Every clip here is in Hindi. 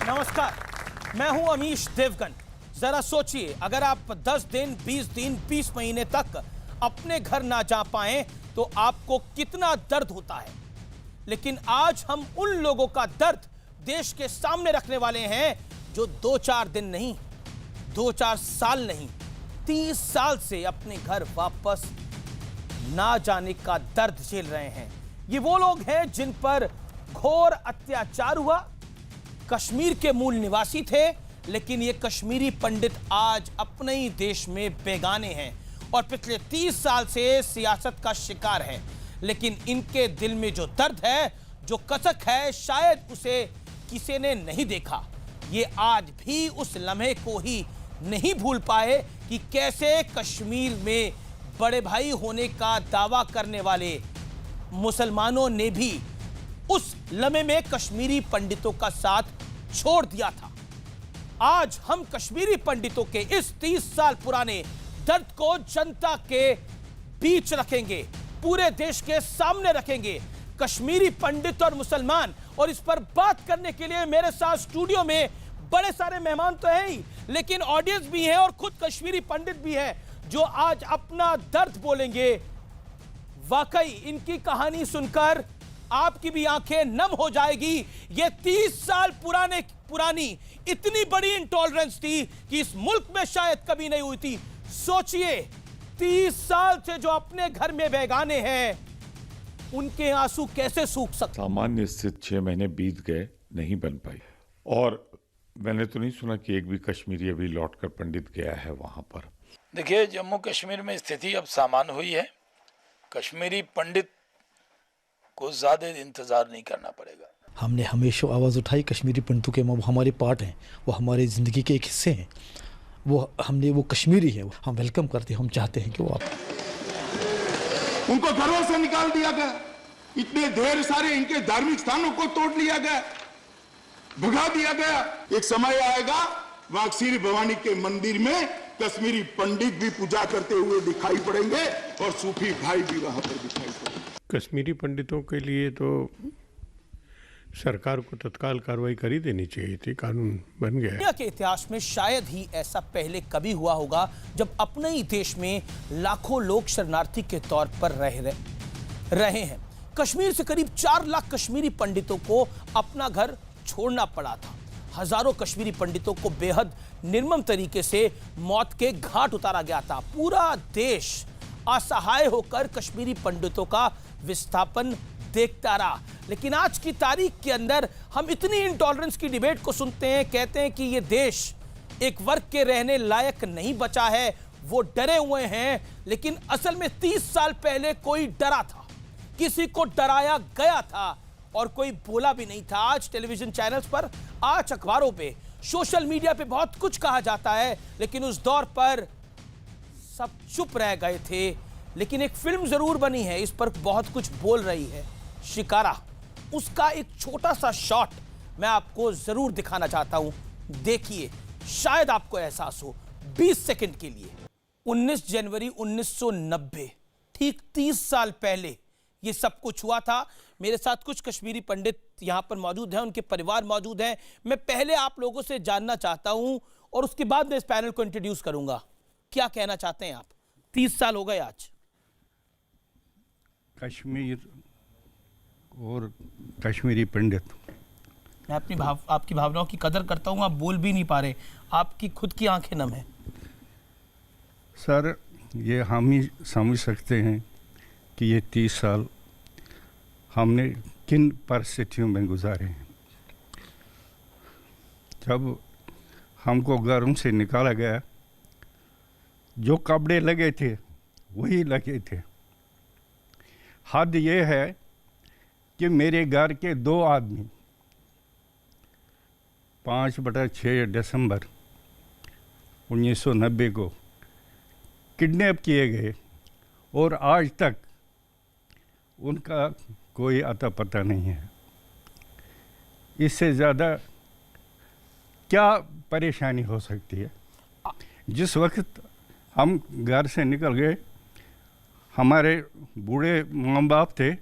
नमस्कार, मैं हूं अमीश देवगन। जरा सोचिए, अगर आप 10 दिन, 20 दिन, 20 महीने तक अपने घर ना जा पाएं तो आपको कितना दर्द होता है। लेकिन आज हम उन लोगों का दर्द देश के सामने रखने वाले हैं जो 2-4 दिन नहीं, 2-4 साल नहीं, 30 साल से अपने घर वापस ना जाने का दर्द झेल रहे हैं। ये वो लोग हैं जिन पर घोर अत्याचार हुआ, कश्मीर के मूल निवासी थे, लेकिन ये कश्मीरी पंडित आज अपने ही देश में बेगाने हैं और पिछले 30 साल से सियासत का शिकार है। लेकिन इनके दिल में जो दर्द है, जो कसक है, शायद उसे किसी ने नहीं देखा। ये आज भी उस लम्हे को ही नहीं भूल पाए कि कैसे कश्मीर में बड़े भाई होने का दावा करने वाले मुसलमानों ने भी उस लम्हे में कश्मीरी पंडितों का साथ छोड़ दिया था। आज हम कश्मीरी पंडितों के इस 30 साल पुराने दर्द को जनता के बीच रखेंगे, पूरे देश के सामने रखेंगे। कश्मीरी पंडित और मुसलमान, और इस पर बात करने के लिए मेरे साथ स्टूडियो में बड़े सारे मेहमान तो हैं ही, लेकिन ऑडियंस भी है और खुद कश्मीरी पंडित भी है जो आज अपना दर्द बोलेंगे। वाकई इनकी कहानी सुनकर आपकी भी आंखें नम हो जाएगी। ये 30 साल पुरानी इतनी बड़ी इंटॉलरेंस थी कि इस मुल्क में शायद कभी नहीं हुई थी। सोचिए, 30 साल से जो अपने घर में बेगाने हैं, उनके आंसू कैसे सूख सकते। सामान्य स्थिति 6 महीने बीत गए, नहीं बन पाई। और मैंने तो नहीं सुना कि एक भी कश्मीरी अभी लौटकर पंडित गया है वहां पर। देखिए, जम्मू कश्मीर में स्थिति अब सामान्य हुई है। कश्मीरी पंडित को ज्यादा इंतजार नहीं करना पड़ेगा। हमने हमेशा आवाज़ उठाई, कश्मीरी पंडितों के वो हमारे पार्ट हैं, वो हमारे ज़िंदगी के एक हिस्से हैं, वो कश्मीरी है, हम वेलकम करते हैं, हम चाहते हैं कि वो आप। उनको घरों से निकाल दिया गया, इतने ढेर सारे इनके धार्मिक स्थानों को तोड़ लिया गया, भगा दिया गया। एक समय आएगा वहां श्री भवानी के मंदिर में कश्मीरी पंडित भी पूजा करते हुए दिखाई पड़ेंगे और सूफी भाई भी वहां पर दिखाई पड़ेंगे। कश्मीरी पंडितों के लिए तो सरकार को तत्काल कार्रवाई कर ही देनी चाहिए थी, कानून बन गया। दुनिया के इतिहास में शायद ही ऐसा पहले कभी हुआ होगा जब अपने ही देश में लाखों लोग शरणार्थी के तौर पर रहे हैं। कश्मीर से करीब 4 लाख कश्मीरी पंडितों को अपना घर छोड़ना पड़ा था। हजारों कश्मीरी पंडितों को बेहद निर्मम तरीके से मौत के घाट उतारा गया था। पूरा देश असहाय होकर कश्मीरी पंडितों का विस्थापन देखता रहा। लेकिन आज की तारीख के अंदर हम इतनी इंटॉलरेंस की डिबेट को सुनते हैं, कहते हैं कि ये देश एक वर्ग के रहने लायक नहीं बचा है, वो डरे हुए हैं। लेकिन असल में 30 साल पहले कोई डरा था, किसी को डराया गया था और कोई बोला भी नहीं था। आज टेलीविजन चैनल्स पर, आज अखबारों पे, सोशल मीडिया पे बहुत कुछ कहा जाता है, लेकिन उस दौर पर सब चुप रह गए थे। लेकिन एक फिल्म जरूर बनी है, इस पर बहुत कुछ बोल रही है, शिकारा। उसका एक छोटा सा शॉट मैं आपको जरूर दिखाना चाहता हूं, देखिए, शायद आपको एहसास हो। 20 सेकंड के लिए। 19 जनवरी 1990, ठीक 30 साल पहले ये सब कुछ हुआ था। मेरे साथ कुछ कश्मीरी पंडित यहां पर मौजूद हैं, उनके परिवार मौजूद हैं। मैं पहले आप लोगों से जानना चाहता हूं और उसके बाद मैं इस पैनल को इंट्रोड्यूस करूंगा। क्या कहना चाहते हैं आप? 30 साल हो गए आज। कश्मीर और कश्मीरी पंडित, मैं आपकी भावनाओं की कदर करता हूं। आप बोल भी नहीं पा रहे, आपकी खुद की आंखें नम है। सर, ये हम ही समझ सकते हैं कि ये 30 साल हमने किन परिस्थितियों में गुजारे हैं। जब हमको घरों से निकाला गया, जो कपड़े लगे थे वही लगे थे। हद ये है कि मेरे घर के 2 आदमी 5/6 दिसंबर 1990 को किडनैप किए गए और आज तक उनका कोई अता पता नहीं है। इससे ज़्यादा क्या परेशानी हो सकती है? जिस वक्त हम घर से निकल गए, हमारे बूढ़े माँ बाप थे,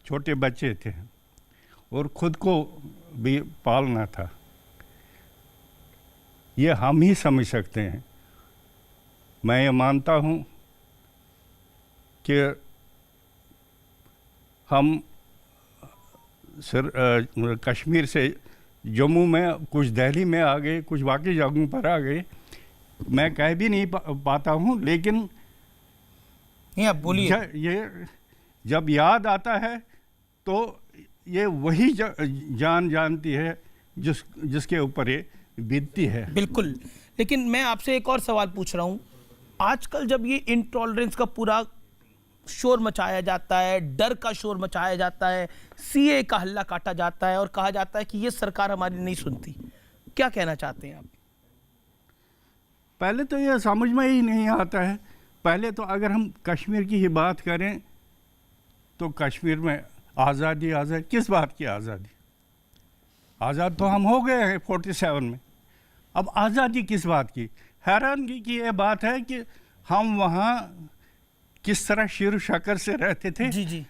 छोटे बच्चे थे, और खुद को भी पालना था। ये हम ही समझ सकते हैं। मैं ये मानता हूँ कि हम कश्मीर से जम्मू में, कुछ दिल्ली में आ गए, कुछ बाकी जगहों पर आ गए। मैं कह भी नहीं पाता हूँ, लेकिन नहीं, आप बोलिए। ये जब याद आता है तो ये वही जान जानती है जिसके ऊपर ये बीतती है। बिल्कुल। लेकिन मैं आपसे एक और सवाल पूछ रहा हूं, आजकल जब ये इंटॉलरेंस का पूरा शोर मचाया जाता है, डर का शोर मचाया जाता है, सीए का हल्ला काटा जाता है और कहा जाता है कि ये सरकार हमारी नहीं सुनती, क्या कहना चाहते हैं आप? पहले तो ये समझ में ही नहीं आता है। पहले तो अगर हम कश्मीर की ही बात करें तो कश्मीर में आज़ादी किस बात की आज़ादी? आज़ाद तो हम हो गए हैं 47 में। अब आज़ादी किस बात की? हैरानगी की ये बात है कि हम वहाँ किस तरह शीर शक्कर से रहते थे, जी जी,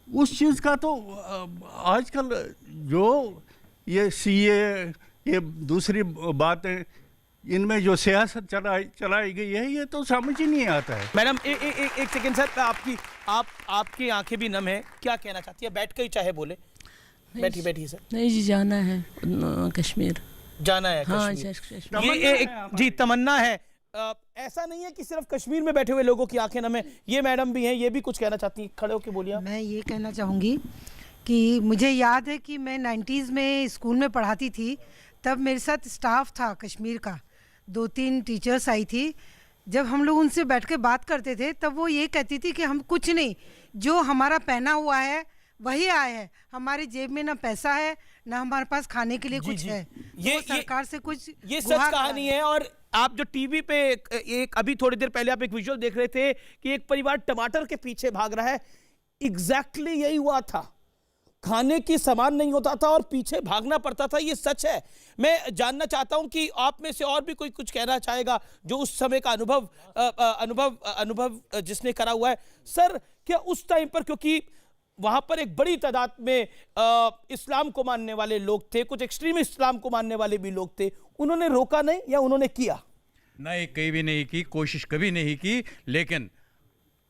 उस चीज़ का तो आजकल जो ये सीए, ये दूसरी बातें, इनमें जो सियासत चलाई गई है, ये तो समझ ही नहीं आता है। मैडम एक सेकंड सर, आपकी आंखें भी नम है, क्या कहना चाहती है? बैठ के ही चाहे बोले। बैठिए सर। नहीं जी, जाना है कश्मीर, जाना है हाँ कश्मीर। ये एक जी तमन्ना है। ऐसा नहीं है कि सिर्फ कश्मीर में बैठे हुए लोगों की आंखें नम है, ये मैडम भी हैं, ये भी कुछ कहना चाहती हैं। खड़े होकर बोलिए। मैं ये कहना चाहूँगी कि मुझे याद है कि मैं 90s में स्कूल में पढ़ाती थी, तब मेरे साथ स्टाफ था कश्मीर का, 2-3 टीचर्स आई थी। जब हम लोग उनसे बैठ के बात करते थे तब वो ये कहती थी कि हम कुछ नहीं, जो हमारा पहना हुआ है वही आए हैं, हमारी जेब में ना पैसा है ना हमारे पास खाने के लिए कुछ है। ये सरकार से कुछ ये सच कहानी है। और आप जो टीवी पे एक अभी थोड़ी देर पहले आप एक विजुअल देख रहे थे कि एक परिवार टमाटर के पीछे भाग रहा है, एग्जैक्टली यही हुआ था। खाने की सामान नहीं होता था और पीछे भागना पड़ता था, ये सच है। मैं जानना चाहता हूं कि आप में से और भी कोई कुछ कहना चाहेगा जो उस समय का अनुभव जिसने करा हुआ है। सर, क्या उस टाइम पर, क्योंकि वहां पर एक बड़ी तादाद में इस्लाम को मानने वाले लोग थे, कुछ एक्सट्रीम इस्लाम को मानने वाले भी लोग थे, उन्होंने रोका नहीं या उन्होंने किया? नहीं, कहीं भी नहीं की, कोशिश कभी नहीं की, लेकिन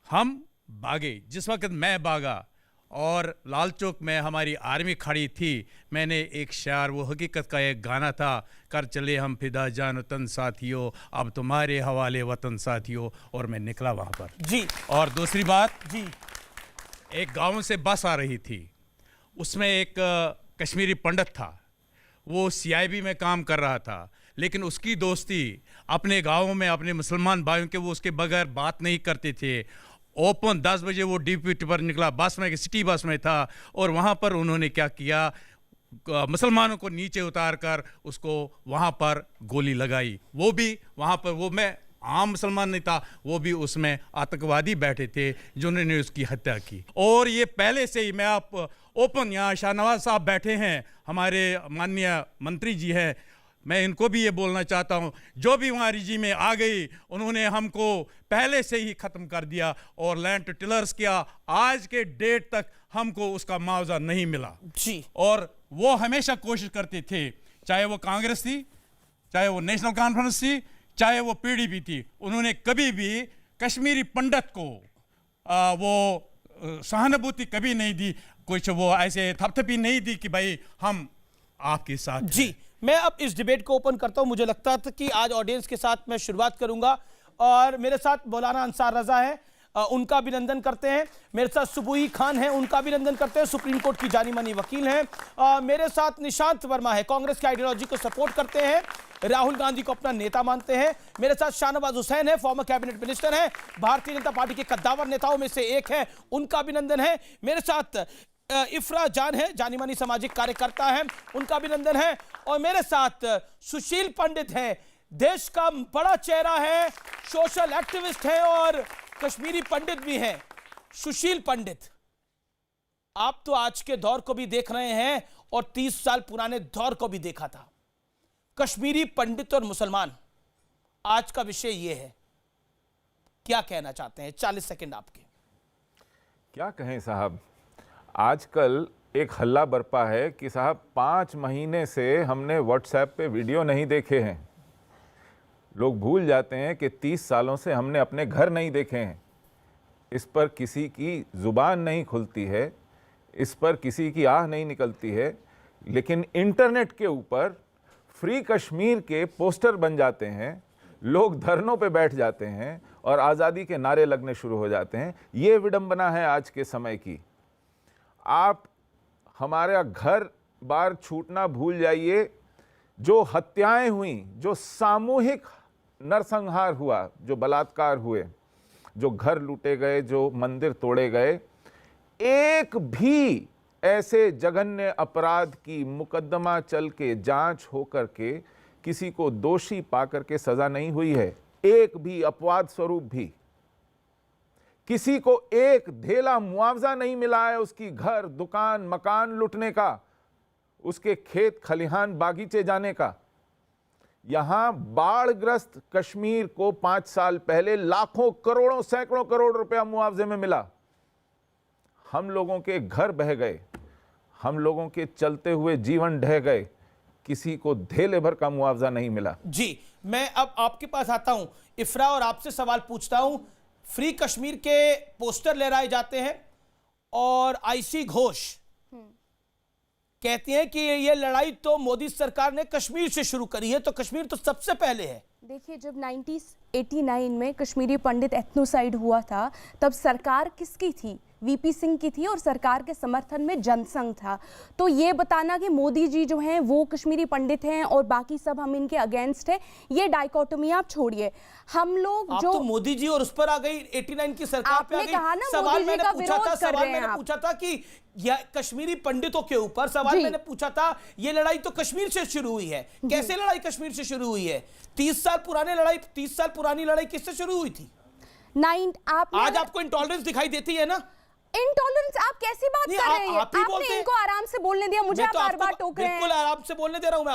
हम भागे। जिस वक्त मैं भागा और लाल चौक में हमारी आर्मी खड़ी थी, मैंने एक शायर, वो हकीकत का एक गाना था, कर चले हम फिदा जान वतन साथियों, अब तुम्हारे हवाले वतन साथियों, और मैं निकला वहाँ पर जी। और दूसरी बात जी, एक गांव से बस आ रही थी, उसमें एक कश्मीरी पंडित था, वो सीआईबी में काम कर रहा था, लेकिन उसकी दोस्ती अपने गाँव में अपने मुसलमान भाइयों के, वो उसके बगैर बात नहीं करते थे। ओपन 10 बजे वो डीपी पर निकला, बस में, सिटी बस में था, और वहाँ पर उन्होंने क्या किया, मुसलमानों को नीचे उतार कर उसको वहाँ पर गोली लगाई। वो भी वहाँ पर, वो मैं आम मुसलमान नहीं था, वो भी उसमें आतंकवादी बैठे थे जिन्होंने उसकी हत्या की। और ये पहले से ही, मैं आप ओपन, यहाँ शाहनवाज साहब बैठे हैं, हमारे माननीय मंत्री जी हैं, मैं इनको भी ये बोलना चाहता हूँ, जो भी वहाँ रिजीम में आ गई, उन्होंने हमको पहले से ही ख़त्म कर दिया और लैंड टिलर्स किया। आज के डेट तक हमको उसका मुआवजा नहीं मिला जी। और वो हमेशा कोशिश करते थे, चाहे वो कांग्रेस थी, चाहे वो नेशनल कॉन्फ्रेंस थी, चाहे वो पीडीपी थी, उन्होंने कभी भी कश्मीरी पंडित को वो सहानुभूति कभी नहीं दी, कुछ वो ऐसे थपथपी नहीं दी कि भाई हम आपके साथ जी। मैं अब इस डिबेट को ओपन करता हूं। मुझे लगता था कि आज ऑडियंस के साथ मैं शुरुआत करूंगा और मेरे साथ मौलाना अंसार रजा है, उनका अभिनंदन करते हैं। मेरे साथ सुबुई खान है, उनका अभिनंदन करते हैं, सुप्रीम कोर्ट की जानी मानी वकील हैं। मेरे साथ निशांत वर्मा है, कांग्रेस की आइडियोलॉजी को सपोर्ट करते हैं, राहुल गांधी को अपना नेता मानते हैं। मेरे साथ शाहनवाज हुसैन है, फॉर्मर कैबिनेट मिनिस्टर हैं, भारतीय जनता पार्टी के कद्दावर नेताओं में से एक है, उनका अभिनंदन है। मेरे साथ इफ्रा जान है, जानी मानी सामाजिक कार्यकर्ता है, उनका अभिनंदन है। और मेरे साथ सुशील पंडित हैं, देश का बड़ा चेहरा है, सोशल एक्टिविस्ट हैं और कश्मीरी पंडित भी हैं। सुशील पंडित, आप तो आज के दौर को भी देख रहे हैं और 30 साल पुराने दौर को भी देखा था। कश्मीरी पंडित और मुसलमान, आज का विषय यह है, क्या कहना चाहते हैं? 40 सेकंड आपके। क्या कहें साहब, आजकल एक हल्ला बरपा है कि साहब 5 महीने से हमने व्हाट्सएप पे वीडियो नहीं देखे हैं। लोग भूल जाते हैं कि 30 सालों से हमने अपने घर नहीं देखे हैं। इस पर किसी की ज़ुबान नहीं खुलती है, इस पर किसी की आह नहीं निकलती है, लेकिन इंटरनेट के ऊपर फ्री कश्मीर के पोस्टर बन जाते हैं, लोग धरनों पे बैठ जाते हैं और आज़ादी के नारे लगने शुरू हो जाते हैं। ये विडंबना है आज के समय की। आप हमारा घर बार छूटना भूल जाइए। जो हत्याएं हुई, जो सामूहिक नरसंहार हुआ, जो बलात्कार हुए, जो घर लूटे गए, जो मंदिर तोड़े गए, एक भी ऐसे जघन्य अपराध की मुकदमा चल के जांच होकर के किसी को दोषी पाकर के सजा नहीं हुई है। एक भी अपवाद स्वरूप भी किसी को एक ढेला मुआवजा नहीं मिला है उसकी घर, दुकान, मकान लुटने का, उसके खेत खलिहान बागीचे जाने का। यहां बाढ़ग्रस्त कश्मीर को 5 साल पहले लाखों, करोड़ों, सैकड़ों करोड़ रुपया मुआवजे में मिला। हम लोगों के घर बह गए, हम लोगों के चलते हुए जीवन ढह गए, किसी को धेले भर का मुआवजा नहीं मिला। जी, मैं अब आपके पास आता हूं इफ्रा और आपसे सवाल पूछता हूं। फ्री कश्मीर के पोस्टर लहराए जाते हैं और आईसी घोष कहती हैं कि ये लड़ाई तो मोदी सरकार ने कश्मीर से शुरू करी है, तो कश्मीर तो सबसे पहले है। देखिए, जब 1989 में कश्मीरी पंडित एथनोसाइड हुआ था, तब सरकार किसकी थी? वीपी सिंह की थी और सरकार के समर्थन में जनसंघ था। तो ये बताना कि मोदी जी जो हैं वो कश्मीरी पंडित हैं और बाकी सब हम इनके अगेंस्ट है, ये डाइकोटोमी आप छोड़िए। हम लोग जो तो मोदी जी और उस पर आ गई, 89 की सरकार पे आ गई। कहा ना, सवाल मैंने पूछा था कि यह कश्मीरी पंडितों के ऊपर सवाल मैंने पूछा था, ये लड़ाई तो कश्मीर से शुरू हुई है। कैसे लड़ाई कश्मीर से शुरू हुई है? 30 साल पुरानी लड़ाई किससे शुरू हुई थी? आज आपको इंटॉलरेंस दिखाई देती है ना? इंटॉलरेंस आप कैसी बात कर रहे हैं? आपने इनको आराम से बोलने दिया, मुझे आप बार-बार टोक रहे हैं। बिल्कुल आराम से बोलने दे रहा हूं मैं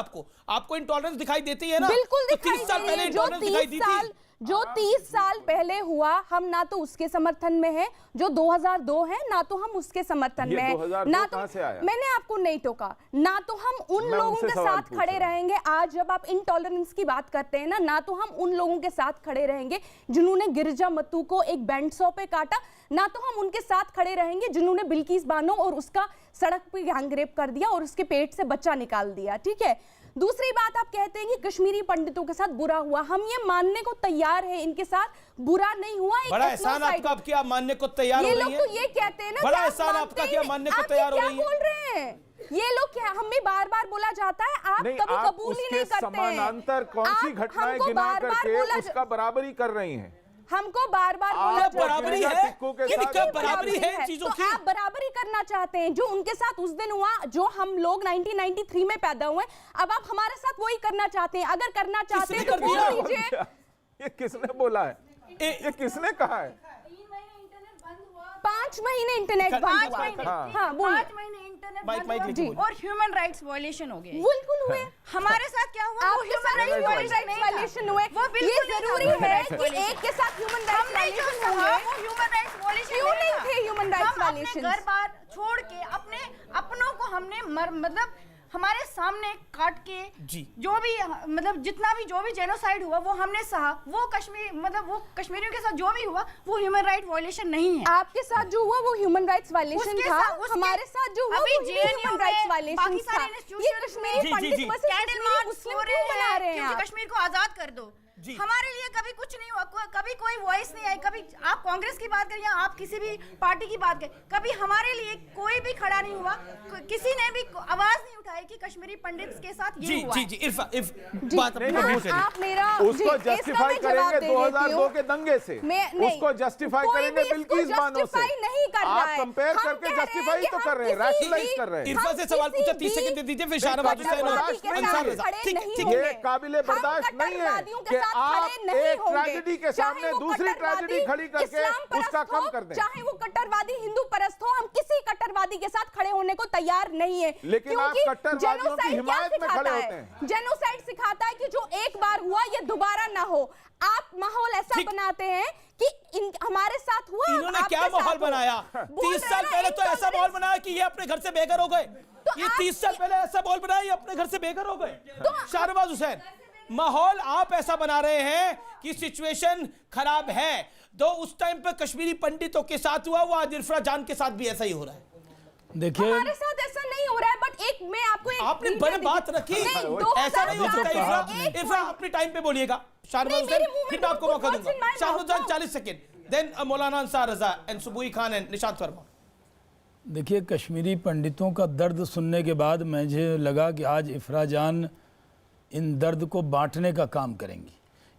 आपको इंटॉलरेंस दिखाई देती है ना? बिल्कुल दिखाई 30 साल पहले इंटॉलरेंस दिखाई दी थी। जो 30 साल पहले हुआ, हम ना तो उसके समर्थन में है, जो 2002 है ना तो हम उसके समर्थन में है। ना तो मैंने आपको नहीं टोका, ना तो हम उन लोगों के साथ खड़े रहेंगे। आज जब आप इनटॉलरेंस की बात करते हैं ना तो हम उन लोगों के साथ खड़े रहेंगे जिन्होंने गिरजा मतू को एक बैंड सौ पे काटा, ना तो हम उनके साथ खड़े रहेंगे जिन्होंने बिल्किस बानो और उसका सड़क पे गैंगरेप कर दिया और उसके पेट से बच्चा निकाल दिया। ठीक है, दूसरी बात, आप कहते हैं कि कश्मीरी पंडितों के साथ बुरा हुआ, हम ये मानने को तैयार हैं इनके साथ बुरा नहीं हुआ। बड़ा एहसान आपका, आप क्या मानने को तैयार हो रही हैं? ये लोग तो ये कहते हैं ना, बड़ा एहसान आपका क्या मानने को तैयार हो रही है? बोल रहे हैं ये लोग, क्या हमें बार-बार बोला जाता है, आप कभी कबूल ही नहीं करते हैं। समानांतर कौन सी घटनाएं गिना करके उसका बराबरी कर रही हैं? हमको बार-बार बोला बराबरी है, बराबरी है इन चीजों की। आप बराबरी करना चाहते हैं जो उनके साथ उस दिन हुआ, जो हम लोग 1993 में पैदा हुए, अब आप हमारे साथ वही करना चाहते हैं। अगर करना चाहते हैं तो बोल दीजिए। ये किसने बोला है? ये किसने कहा है? 5 महीने इंटरनेट बंद हुआ। हाँ, 5 महीने और ह्यूमन राइट्स वायलेशन हो गए। बिल्कुल हुए। हमारे साथ क्या हुआ? वो ह्यूमन राइट्स वायलेशन हुए। ये जरूरी है कि एक के साथ ह्यूमन राइट्स वायलेशन हुए। वो ह्यूमन राइट्स वायलेशन क्यों नहीं थे? ह्यूमन राइट्स वायलेशन घर बार छोड़ के अपने अपनों को हमने मतलब हमारे सामने काट के जो भी मतलब जितना भी जो भी जेनोसाइड हुआ वो हमने सहा। वो कश्मीर मतलब वो कश्मीरियों के साथ जो भी हुआ वो ह्यूमन राइट वायलेशन नहीं है। आपके साथ जो हुआ वो ह्यूमन राइट्स वायलेशन था, हमारे साथ जो हुआ वो ह्यूमन राइट्स वायलेशन था। ये कश्मीरी पंडित मुस्लिम क्यों बना रहे हैं? कश्मीर को आजाद कर दो। हमारे लिए कभी कुछ नहीं हुआ, कभी कोई वॉइस नहीं आई। कभी आप कांग्रेस की बात करें या आप किसी भी पार्टी की बात करें, कभी हमारे लिए कोई भी खड़ा नहीं हुआ, किसी ने भी आवाज नहीं उठाई कि कश्मीरी पंडित के साथ ये हुआ। जी इरफा आप मेरा उसको जस्टिफाई करेंगे 2002 के दंगे से, उसको जस्टिफाई करेंगे बिल्किस बानो से। आप कंपेयर करके जस्टिफाई तो कर रहे हैं, रैशनलाइज कर रहे हैं। इरफा से सवाल पूछा, 30 सेकंड दे दीजिए, फिर शाहनवाज हुसैन अंसार रजा। ठीक, ये काबिले बर्दाश्त नहीं है कि आप एक ट्रेजेडी के सामने दूसरी ट्रेजेडी खड़ी करके उसका कम कर दें। चाहे वो कट्टरवादी हिंदू परस्त हो, हम किसी कट्टरवादी के साथ खड़े होने को तैयार नहीं है। लेकिन आप कट्टरवादियों की हिमायत में खड़े होते हैं। जेनोसाइड सिखाता है कि जो एक बार हुआ ये दोबारा ना हो। आप माहौल ऐसा बनाते हैं कि हमारे साथ हुआ। इन्होंने क्या माहौल बनाया? 30 साल पहले तो ऐसा माहौल बनाया कि ये अपने घर से बेघर हो गए। ये 30 साल पहले ऐसा माहौल बनाया, ये अपने घर से बेघर हो गए। शाहनवाज हुसैन, माहौल आप ऐसा बना रहे हैं कि सिचुएशन खराब है। तो उस टाइम पे कश्मीरी पंडितों के साथ हुआ, वो आज इरफा जान के साथ भी ऐसा ही हो रहा है। देखिए हमारे साथ ऐसा नहीं हो रहा है, बट एक मैं आपको एक आपने बड़े बात रखी, ऐसा नहीं हो सकता। इरफा अपनी टाइम पे बोलिएगा। शाहनवाज हुसैन, फिर मैं आपको मौका दूंगा। Shahnawaz Hussain 40 second, then Maulana Ansar Raza and सुबुई Khan and Nishant Verma. देखिए, कश्मीरी पंडितों का दर्द सुनने के बाद मुझे लगा कि आज इफ्रा जान इन दर्द को बांटने का काम करेंगी।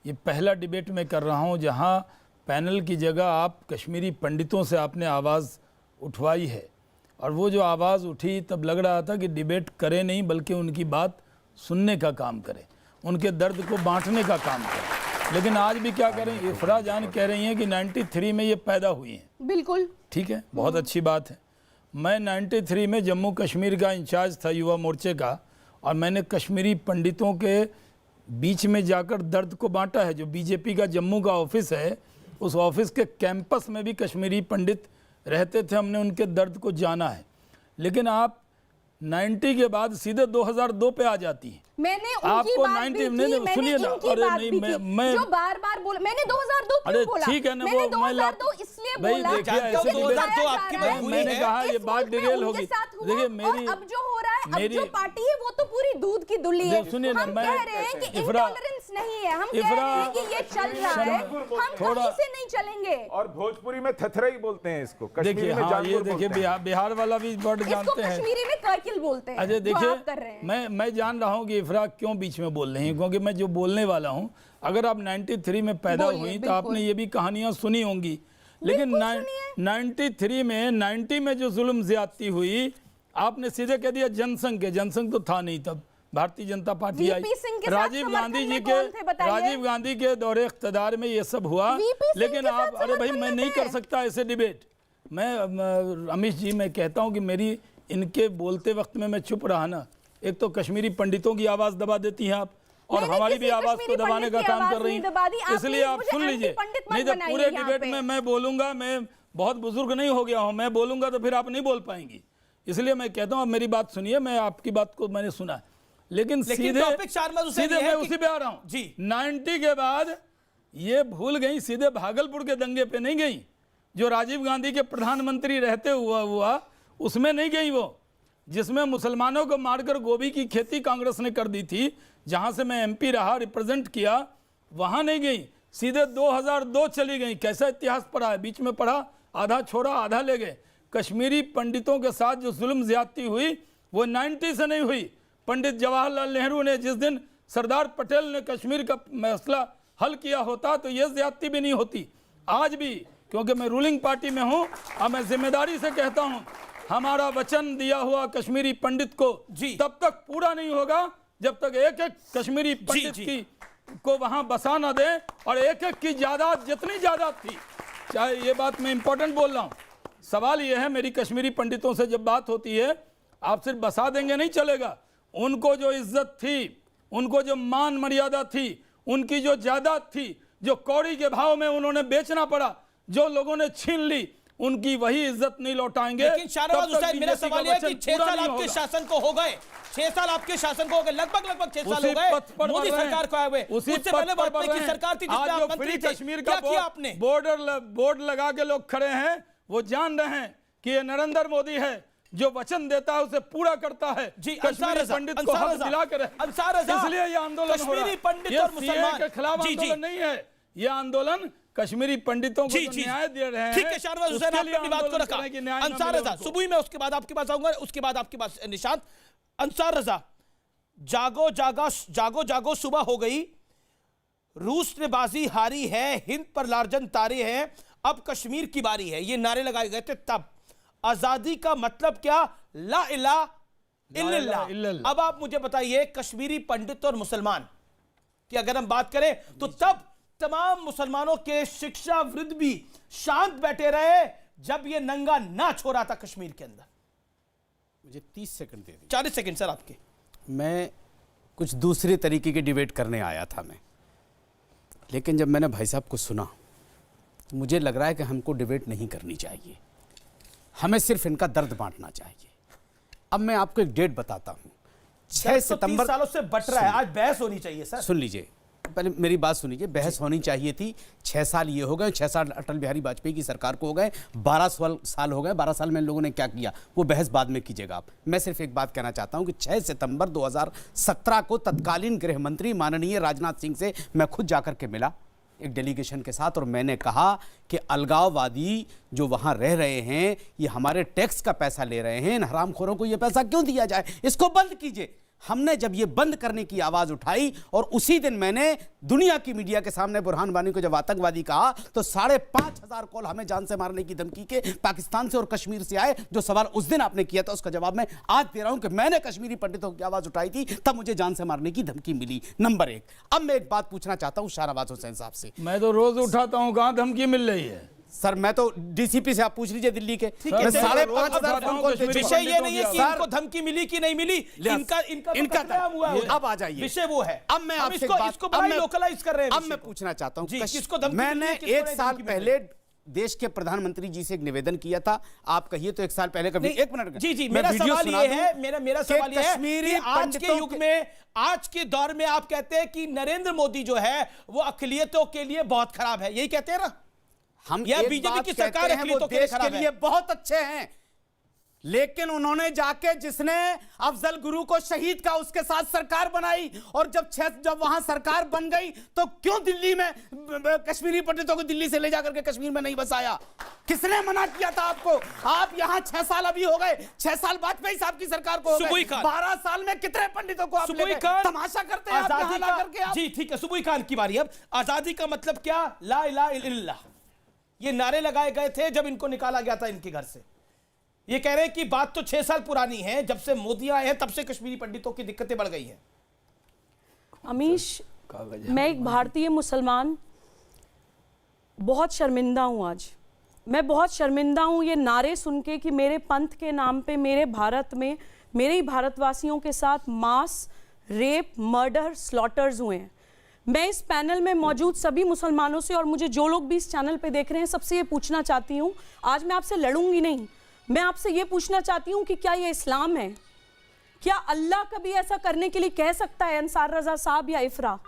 ये पहला डिबेट मैं कर रहा हूँ जहाँ पैनल की जगह आप कश्मीरी पंडितों से आपने आवाज़ उठवाई है, और वो जो आवाज़ उठी तब लग रहा था कि डिबेट करें नहीं बल्कि उनकी बात सुनने का काम करें, उनके दर्द को बांटने का काम करें। लेकिन आज भी क्या करें, इफ्रा जान कह रही हैं कि 93 में ये पैदा हुई हैं। बिल्कुल ठीक है, बहुत अच्छी बात है। मैं 93 में जम्मू कश्मीर का इंचार्ज था युवा मोर्चे का, और मैंने कश्मीरी पंडितों के बीच में जाकर दर्द को बांटा है। जो बीजेपी का जम्मू का ऑफिस है, उस ऑफिस के कैंपस में भी कश्मीरी पंडित रहते थे, हमने उनके दर्द को जाना है। लेकिन आप 90 के बाद सीधे 2002 पे आ जाती हैं। मैंने उनकी आपको बात 90 भी की, सुनिए ना, अरे नहीं मैं जो बार-बार बोला, मैंने 2002 क्यों बोला? ठीक है ना, मैंने वो 2002 इसलिए भाई बोला देखिए, क्योंकि 2002 आपकी मजबूरी मैंने है। कहा ये बात डिटेल होगी। देखिए मेरी, अब जो हो रहा है, अब जो पार्टी है वो तो पूरी दूध की दुल्ली है। सुनिए ना, हम मैं कह रहे हैं कि इंटॉलरेंस नहीं है, हम कह रहे हैं कि ये चल रहा है, हम कहीं से नहीं चलेंगे। और भोजपुरी में थथरई बोलते हैं इसको, देखिए कश्मीरी में हाँ, ये जानपुर देखिए बोलते हैं। बिहार वाला भी वर्ड जानते हैं, कश्मीरी में काकिल बोलते हैं। अजय जो आप कर रहे देखिए, हैं। मैं जान रहा हूँ कि इफ्रा क्यों बीच में बोल रही हैं, क्योंकि मैं जो बोलने वाला हूँ, अगर आप 93 में पैदा हुई तो आपने ये भी कहानियां सुनी होंगी। लेकिन 93 में 90 में जो जुल्म ज्यादती हुई, आपने सीधे कह दिया जनसंघ के, जनसंघ तो था नहीं तब, भारतीय जनता पार्टी आई। राजीव गांधी के दौरे इख्तियार में ये सब हुआ। लेकिन आप, अरे भाई मैं नहीं कर सकता ऐसे डिबेट। मैं रमेश जी, मैं कहता हूँ कि मेरी इनके बोलते वक्त में मैं चुप रहा ना, एक तो कश्मीरी पंडितों की आवाज दबा देती हैं आप, और हमारी भी आवाज को दबाने का काम कर रही हैं। इसलिए आप सुन लीजिए, नहीं तो पूरे डिबेट में मैं बोलूंगा, मैं बहुत बुजुर्ग नहीं हो गया हूं, मैं बोलूंगा तो फिर आप नहीं बोल पाएंगी। इसलिए मैं कहता हूं आप मेरी बात सुनिए, मैं आपकी बात को मैंने सुना, लेकिन सीधे मैं उसी पे आ रहा हूं जी। 90 के बाद ये भूल गई, सीधे भागलपुर के दंगे पे नहीं गई, जो राजीव गांधी के प्रधानमंत्री रहते हुआ उसमें नहीं गई, वो जिसमें मुसलमानों को मारकर गोभी की खेती कांग्रेस ने कर दी थी, जहां से मैं एमपी रहा, रिप्रेजेंट किया, वहां नहीं गई, सीधे 2002 चली गई। कैसा इतिहास पढ़ा है, बीच में पढ़ा, आधा छोड़ा आधा ले गए। कश्मीरी पंडितों के साथ जो जुल्म ज्यादती हुई वो 90 से नहीं हुई। पंडित जवाहरलाल नेहरू ने जिस दिन सरदार पटेल ने कश्मीर का मसला हल किया होता तो ये ज्यादती भी नहीं होती। आज भी, क्योंकि मैं रूलिंग पार्टी में हूं और मैं जिम्मेदारी से कहता हूं, हमारा वचन दिया हुआ कश्मीरी पंडित को तब तक पूरा नहीं होगा जब तक एक एक कश्मीरी पंडित को वहां बसा न दे, और एक एक की जायदाद जितनी जायदाद थी, चाहे ये बात मैं इंपॉर्टेंट बोल रहा हूं, सवाल ये है मेरी कश्मीरी पंडितों से जब बात होती है, आप सिर्फ बसा देंगे नहीं चलेगा, उनको जो इज्जत थी, उनको जो मान मर्यादा थी, उनकी जो जायदाद थी, जो कौड़ी के भाव में उन्होंने बेचना पड़ा, जो लोगों ने छीन ली, उनकी वही इज्जत नहीं लौटाएंगे। लेकिन शाहनवाज हुसैन, मेरा सवाल है कि 6 साल आपके शासन को हो गए, 6 साल आपके शासन को हो गए, लगभग 6 साल हो गए मोदी सरकार को आए हुए। उससे पहले वाजपेयी की सरकार थी जिसमें आप मंत्री थे, कश्मीर क्या का किया आपने? बोर्ड लगा के लोग खड़े हैं, वो जान रहे हैं कि ये नरेंद्र मोदी है, जो वचन देता है उसे पूरा करता है। जी, कश्मीरी पंडित को हक दिलाकर, इसलिए ये आंदोलन हो रहा है। कश्मीरी पंडित और मुसलमान के खिलाफ आंदोलन नहीं है, ये आंदोलन कश्मीरी पंडितों को न्याय दे रहे हैं। ठीक है शाहनवाज हुसैन, आपने अपनी बात को रखा। अंसार रजा, सुबह में उसके बाद आपके पास आऊंगा, उसके बाद आपके पास निशांत। अंसार रजा, जागो जागो सुबह हो गई, रूस ने बाजी हारी है, हिंद पर लार्जन तारे हैं, अब कश्मीर की बारी है, ये नारे लगाए गए थे तब। आजादी का मतलब क्या? ला इलाहा इल्लल्लाह। अब आप मुझे बताइए, कश्मीरी पंडित और मुसलमान की अगर हम बात करें तो तब तमाम मुसलमानों के शिक्षा वृद्ध भी शांत बैठे रहे जब ये नंगा नाच हो रहा था कश्मीर के अंदर। मुझे 30 सेकंड दे दीजिए। 40 सेकंड सर आपके। मैं कुछ दूसरे तरीके की डिबेट करने आया था। मैं लेकिन जब मैंने भाई साहब को सुना तो मुझे लग रहा है कि हमको डिबेट नहीं करनी चाहिए, हमें सिर्फ इनका दर्द बांटना चाहिए। अब मैं आपको एक डेट बताता हूँ, 6 सितंबर सालों से बट रहा है, आज बहस होनी चाहिए सर। सुन लीजिए, पहले मेरी बात सुनिए। बहस होनी चाहिए थी, 6 साल ये हो गए, 6 साल अटल बिहारी वाजपेयी की सरकार को हो गए, 12 साल हो गए। 12 साल में इन लोगों ने क्या किया वो बहस बाद में कीजिएगा आप। मैं सिर्फ एक बात कहना चाहता हूं कि 6 सितंबर 2017 को तत्कालीन गृह मंत्री माननीय राजनाथ सिंह से मैं खुद जाकर के मिला एक डेलीगेशन के साथ, और मैंने कहा कि अलगाववादी जो वहां रह रहे हैं ये हमारे टैक्स का पैसा ले रहे हैं, इन हरामखोरों को ये पैसा क्यों दिया जाए, इसको बंद कीजिए। हमने जब ये बंद करने की आवाज उठाई और उसी दिन मैंने दुनिया की मीडिया के सामने बुरहान वानी को जब आतंकवादी कहा तो 5,500 कॉल हमें जान से मारने की धमकी के पाकिस्तान से और कश्मीर से आए। जो सवाल उस दिन आपने किया था उसका जवाब मैं आज दे रहा हूं कि मैंने कश्मीरी पंडितों की आवाज उठाई थी, तब मुझे जान से मारने की धमकी मिली। नंबर 1। अब मैं एक बात पूछना चाहता हूं शाहनवाज हुसैन साहब से। मैं तो रोज उठाता हूं, कहां धमकी मिल रही है सर? मैं तो डीसीपी से आप पूछ लीजिए दिल्ली के। 5,500 फोन कॉल। विषय ये नहीं है कि इनको धमकी मिली कि नहीं मिली, इनका हुआ है। अब आ जाइए, विषय वो है। अब मैं आपसे इसको बड़ा लोकलाइज कर रहे हैं। अब मैं पूछना चाहता हूं, किसको धमकी? मैंने 1 साल पहले देश के प्रधानमंत्री जी से एक निवेदन किया था, आप कहिए तो 1 साल पहले कभी। 1 मिनट जी मेरा सवाल ये है, मेरा सवाल ये है कि आज के युग में, आज के दौर में आप कहते हैं कि नरेंद्र मोदी जो है वो अक़लियतों के लिए बहुत खराब है, यही कहते हैं ना? हम बीजेपी की सरकार वो देश के लिए बहुत अच्छे हैं, लेकिन उन्होंने जाके जिसने अफजल गुरु को शहीद का उसके साथ सरकार बनाई, और जब वहां सरकार बन गई तो क्यों दिल्ली में कश्मीरी पंडितों को दिल्ली से ले जाकर के कश्मीर में नहीं बसाया? किसने मना किया था आपको? आप यहां 6 साल अभी हो गए, 6 साल वाजपेयी साहब की सरकार को हो गए, 12 साल में कितने पंडितों को आप तमाशा करते हैं आजादी का? जी ठीक है, सुबुई खान की बारी। अब आजादी का मतलब क्या? ला इलाहा इल्लल्लाह, ये नारे लगाए गए थे जब इनको निकाला गया था इनके घर से। ये कह रहे हैं कि बात तो 6 साल पुरानी है, जब से मोदी आए हैं तब से कश्मीरी पंडितों की दिक्कतें बढ़ गई हैं। अमीश, मैं एक भारतीय मुसलमान बहुत शर्मिंदा हूं आज। मैं बहुत शर्मिंदा हूं ये नारे सुन के कि मेरे पंथ के नाम पे मेरे भारत में मेरे ही भारतवासियों के साथ मास रेप, मर्डर, स्लॉटर्स हुए हैं। मैं इस पैनल में मौजूद सभी मुसलमानों से और मुझे जो लोग भी इस चैनल पे देख रहे हैं सबसे ये पूछना चाहती हूँ, आज मैं आपसे लड़ूंगी नहीं, मैं आपसे ये पूछना चाहती हूँ कि क्या ये इस्लाम है? क्या अल्लाह कभी ऐसा करने के लिए कह सकता है? अंसार रजा साहब या इफ्रा,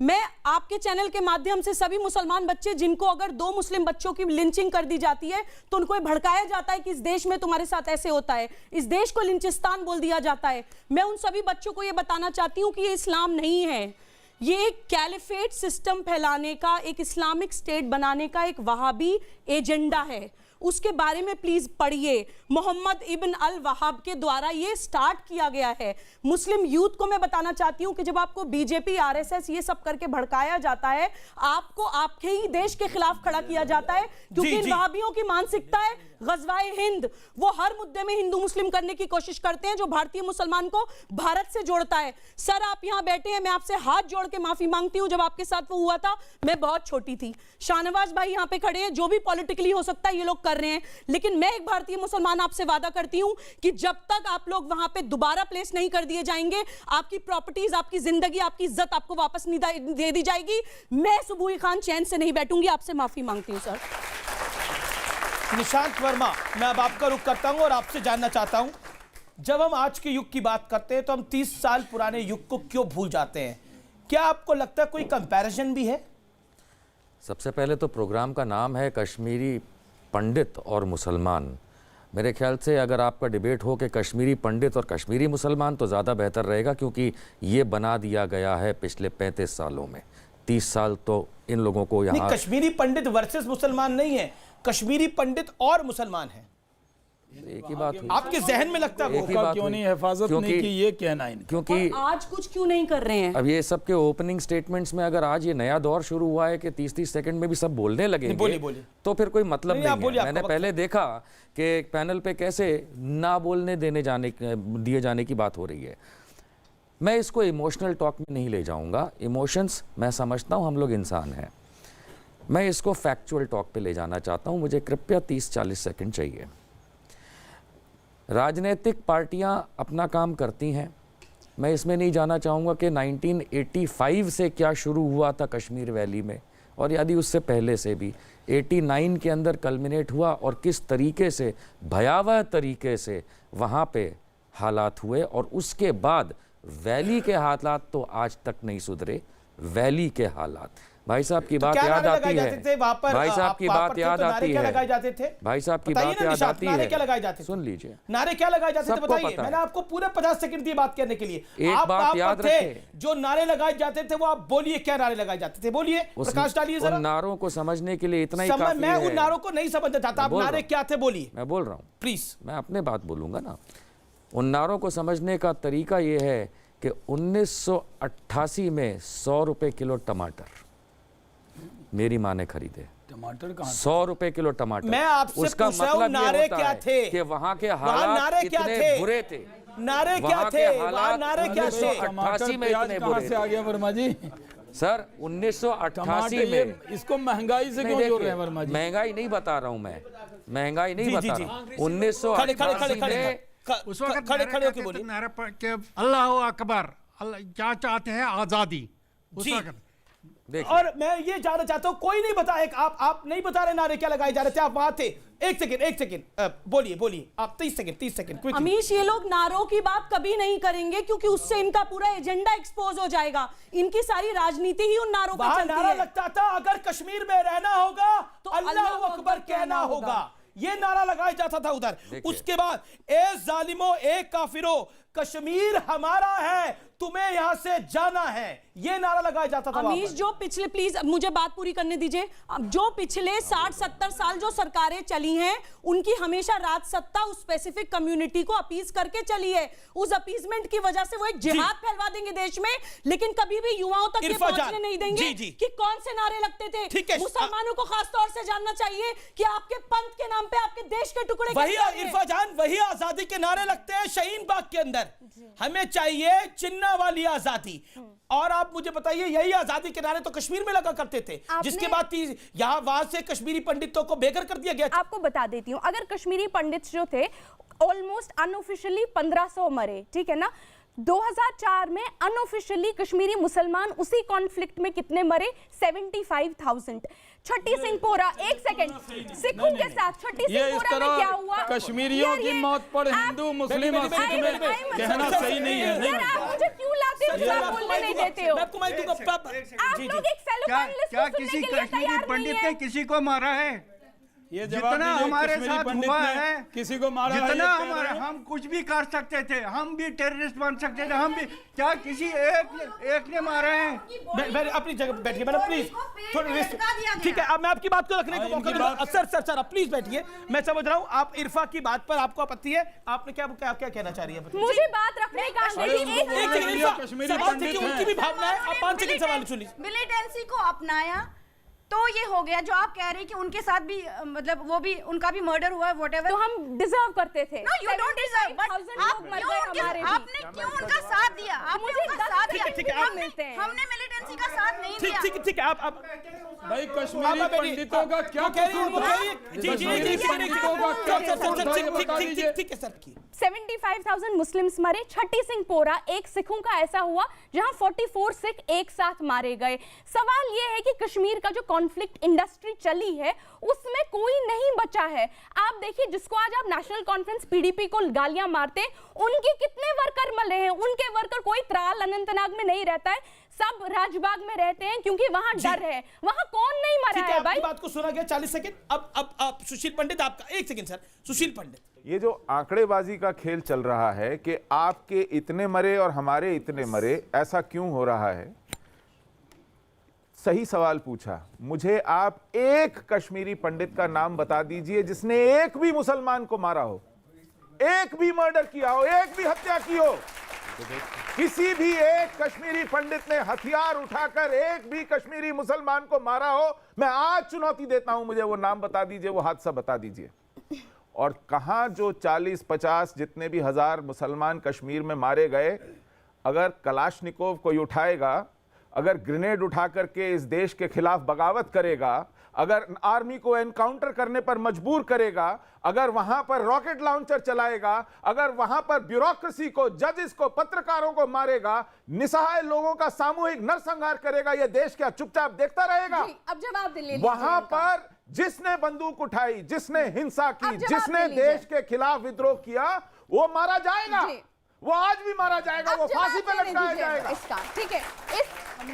मैं आपके चैनल के माध्यम से सभी मुसलमान बच्चे जिनको अगर 2 मुस्लिम बच्चों की लिंचिंग कर दी जाती है तो उनको ये भड़काया जाता है कि इस देश में तुम्हारे साथ ऐसे होता है, इस देश को लिंचिस्तान बोल दिया जाता है। मैं उन सभी बच्चों को ये बताना चाहती हूँ कि ये इस्लाम नहीं है, ये एक कैलिफेट सिस्टम फैलाने का, एक इस्लामिक स्टेट बनाने का एक वहाबी एजेंडा है। उसके बारे में प्लीज पढ़िए। मोहम्मद इब्न अल वहाब के द्वारा ये स्टार्ट किया गया है। मुस्लिम यूथ को मैं बताना चाहती हूं कि जब आपको बीजेपी, आरएसएस ये सब करके भड़काया जाता है, आपको आपके ही देश के खिलाफ खड़ा किया जाता है, क्योंकि इन वहाबियों की मानसिकता है गजवाए हिंद। वो हर मुद्दे में हिंदू मुस्लिम करने की कोशिश करते हैं, जो भारतीय मुसलमान को भारत से जोड़ता है। सर आप यहां बैठे हैं, मैं आपसे हाथ जोड़ के माफी मांगती हूं, जब आपके साथ वो हुआ था मैं बहुत छोटी थी। शाहनवाज भाई यहां पे खड़े हैं, जो भी पॉलिटिकली हो सकता है ये लोग कर रहे हैं, लेकिन मैं एक भारतीय मुसलमान आपसे वादा करती हूं कि जब तक आप लोग वहां पे दोबारा प्लेस नहीं कर दिए जाएंगे, आपकी प्रॉपर्टीज, आपकी जिंदगी, आपकी इज्जत आपको वापस नहीं दे दी जाएगी, मैं सुबुई खान चैन से नहीं बैठूंगी। आपसे माफी मांगती हूं सर। निशांत वर्मा, मैं अब आपका रुख करता हूं और आपसे जानना चाहता हूं, जब हम आज के युग की बात करते हैं तो हम 30 साल पुराने युग को क्यों भूल जाते हैं? क्या आपको लगता है कोई कंपैरिजन भी है? सबसे पहले तो प्रोग्राम का नाम है कश्मीरी पंडित और मुसलमान। मेरे ख्याल से अगर आपका डिबेट हो कि कश्मीरी पंडित और कश्मीरी मुसलमान तो ज़्यादा बेहतर रहेगा, क्योंकि ये बना दिया गया है पिछले 35 सालों में। 30 साल तो इन लोगों को यहाँ, कश्मीरी पंडित वर्सेस मुसलमान नहीं है, कश्मीरी पंडित और मुसलमान है, एक ही बात। आपके जहन में लगता है क्यों नहीं हिफाजत नहीं की, ये कहना है, क्योंकि आज कुछ क्यों नहीं कर रहे हैं? अब ये सब के ओपनिंग स्टेटमेंट्स में अगर आज ये नया दौर शुरू हुआ है कि 30-30 सेकंड में भी सब बोलने लगेंगे, तो फिर कोई मतलब नहीं है। मैंने पहले देखा कि पैनल पे कैसे ना बोलने दिए जाने की बात हो रही है। मैं इसको इमोशनल टॉक में नहीं ले जाऊंगा, इमोशंस मैं समझता हूँ, हम लोग इंसान हैं। मैं इसको फैक्चुअल टॉक पे ले जाना चाहता हूँ, मुझे कृपया 30-40 सेकंड चाहिए। राजनीतिक पार्टियां अपना काम करती हैं, मैं इसमें नहीं जाना चाहूँगा कि 1985 से क्या शुरू हुआ था कश्मीर वैली में, और यदि उससे पहले से भी 89 के अंदर कल्मिनेट हुआ, और किस तरीके से भयावह तरीके से वहाँ पे हालात हुए, और उसके बाद वैली के हालात तो आज तक नहीं सुधरे। वैली के हालात, भाई साहब की बात याद आती है, भाई साहब की बात याद आती है, भाई साहब की बात याद आती है, सुन लीजिए नारे क्या लगाए जाते थे बताइए। मैंने आपको पूरे 50 सेकंड दिए बात करने के लिए। एक बात याद रखें, जो नारे लगाए जाते थे वो आप बोलिए, क्या नारे लगाए जाते थे, बोलिए, प्रकाश डालिए जरा। उन नारों को समझने के लिए इतना ही काफी है। मैं उन नारों को नहीं समझना चाहता, आप नारे क्या थे बोलिए। मैं बोल रहा हूँ, प्लीज, मैं अपने बात बोलूंगा ना। उन नारों को समझने का तरीका ये है कि 1988 में 100 रुपए किलो टमाटर मेरी माँ ने खरीदे। टमाटर कहाँ? 100 रुपए किलो टमाटर। मैं आपसे उसका मतलब नारे क्या थे कि वहाँ के हालात कितने बुरे थे। नारे क्या थे? नारे क्या थे? 1988 में इतने बुरे से आ गया वर्मा जी? सर 1988 में। इसको महंगाई से क्यों जोड़ रहे हैं वर्मा जी? महंगाई नहीं बता रहा हूँ मैं, महंगाई नहीं बता रहा। 1988 में उस वक्त खड़े होकर बोलिए अल्लाह अकबर, क्या चाहते हैं? आजादी। उस वक्त और मैं ये जानना चाहता हूं, कोई नहीं बताए, आप नहीं बता रहे नारे क्या लगाए जा रहे थे, आप वहां थे। एक सेकंड बोलिए आप 30 सेकंड। अमीश, ये लोग नारों की बात कभी नहीं करेंगे क्योंकि उससे इनका पूरा एजेंडा एक्सपोज हो जाएगा। इनकी सारी राजनीति ही उन नारों पर चलती है। नारा लगता था अगर कश्मीर में रहना होगा तो अल्लाह अकबर कहना होगा, ये नारा लगाया जाता था उधर। उसके बाद ए जालिमो ए काफिरो, कश्मीर हमारा है, तुम्हें यहां से जाना है, ये नारा लगाया जाता था। अमीश, जो पिछले, प्लीज मुझे बात पूरी करने दीजिए। जो पिछले 60-70 साल जो सरकारें चली हैं, उनकी हमेशा राज सत्ता उस स्पेसिफिक कम्युनिटी को अपीज करके चली है। उस अपीजमेंट की वजह से वो एक जिहाद फैलवा देंगे देश में, लेकिन कभी भी युवाओं तक ये पहुंचने नहीं देंगे कि कौन से नारे लगते थे। मुसलमानों को खासतौर से जानना चाहिए कि आपके पंथ के नाम पे आपके देश के टुकड़े वही इरफा जान, वही आजादी के नारे लगते हैं शाहीन बाग के अंदर। हमें चाहिए जिन्ना वाली आजादी। और आप मुझे बताइए, यही आजादी के नारे तो कश्मीर में लगा करते थे, जिसके बाद यहाँ वहां से कश्मीरी पंडितों को बेघर कर दिया गया। आपको बता देती हूँ, अगर कश्मीरी पंडित जो थे ऑलमोस्ट अनऑफिशियली 1500 मरे, ठीक है ना। 2004 में अनऑफिशियली कश्मीरी मुसलमान उसी कॉन्फ्लिक्ट में कितने मरे? 75,000। छठी सिंहपोरा, एक सेकंड, सिखों के साथ छठी सिंहपोरा में क्या हुआ? कश्मीरियों की मौत पर हिंदू मुस्लिम में कहना सही नहीं है। आप मुझे क्यों लाते हो, बोलने नहीं देते हो? आप लोग एक फेलो क्या किसी कश्मीरी पंडित ने किसी को मारा है? ये जितना हमारे साथ हुआ है, किसी को मारा, जितना हमारे, हम कुछ भी कर सकते थे, हम भी टेररिस्ट बन सकते थे, हम भी, क्या किसी एक ने मारा है? अपनी जगह बैठिए मैडम, प्लीज थोड़ी रेस्ट। ठीक है, अब मैं आपकी बात को रखने को मौका दूंगा। सर आप प्लीज बैठिए, मैं समझ रहा हूँ आप इरफा की बात पर आपको आपत्ति है, आपने क्या कहना चाह रही है? मुझे बात रखने का उनकी भी भावना है। आप 5 सेकंड सवाल सुनिए। मिलिटेंसी को अपनाया तो ये हो गया जो आप कह रहे हैं कि उनके साथ भी मतलब वो भी, उनका भी मर्डर हुआ है, व्हाटएवर। तो हम डिजर्व करते थे। No you don't deserve, but आपने क्यों उनका साथ दिया? आपने उनका साथ दिया। ठीक है, हमने मिलिटेंसी का साथ नहीं दिया। ठीक है, आप भाई कश्मीरी पंडितों का क्या कसूर था? ठीक है सर। 75,000 मुस्लिम्स मरे। छठी सिंहपोरा, एक सिखों का ऐसा हुआ जहां 44 सिख एक साथ मारे गए। सवाल यह है कि कश्मीर का जो कॉन्फ्लिक्ट इंडस्ट्री चली है उसमें कोई नहीं बचा है। आप देखिए, जिसको आज आप नेशनल कॉन्फ्रेंस पीडीपी को गालियां मारते, उनके कितने वर्कर मरे हैं। उनके वर्कर कोई त्राल अनंतनाग में नहीं रहता है, सब राजबाग में रहते हैं क्योंकि वहां डर है। वहां कौन नहीं मरा है भाई? बात को सुना गया। 40 सेकंड। अब सुशील पंडित आपका 1 सेकंड सर। सुशील पंडित, ये जो आंकड़ेबाजी का खेल चल रहा है कि आपके इतने मरे और हमारे इतने मरे, ऐसा क्यों हो रहा है? सही सवाल पूछा। मुझे आप एक कश्मीरी पंडित का नाम बता दीजिए जिसने एक भी मुसलमान को मारा हो, एक भी मर्डर किया हो, एक भी हत्या की हो। किसी भी एक कश्मीरी पंडित ने हथियार उठाकर एक भी कश्मीरी मुसलमान को मारा हो? मैं आज चुनौती देता हूं, मुझे वो नाम बता दीजिए, वो हादसा बता दीजिए। और कहां जो 40-50 जितने भी हजार मुसलमान कश्मीर में मारे गए, अगर कलाशनिकोव कोई उठाएगा, अगर ग्रेनेड उठा करके इस देश के खिलाफ बगावत करेगा, अगर आर्मी को एनकाउंटर करने पर मजबूर करेगा, अगर वहां पर रॉकेट लॉन्चर चलाएगा, अगर वहां पर ब्यूरोक्रेसी को, जजेस को, पत्रकारों को मारेगा, निसहाय लोगों का सामूहिक नरसंहार करेगा, यह देश क्या चुपचाप देखता रहेगा? अब जवाब दे लीजिए। वहां पर जिसने बंदूक उठाई, जिसने हिंसा की, जिसने देश के खिलाफ विद्रोह किया, वो मारा जाएगा, वो आज भी मारा जाएगा, वो फांसी पे लटकाया जाएगा। इसका ठीक है, इस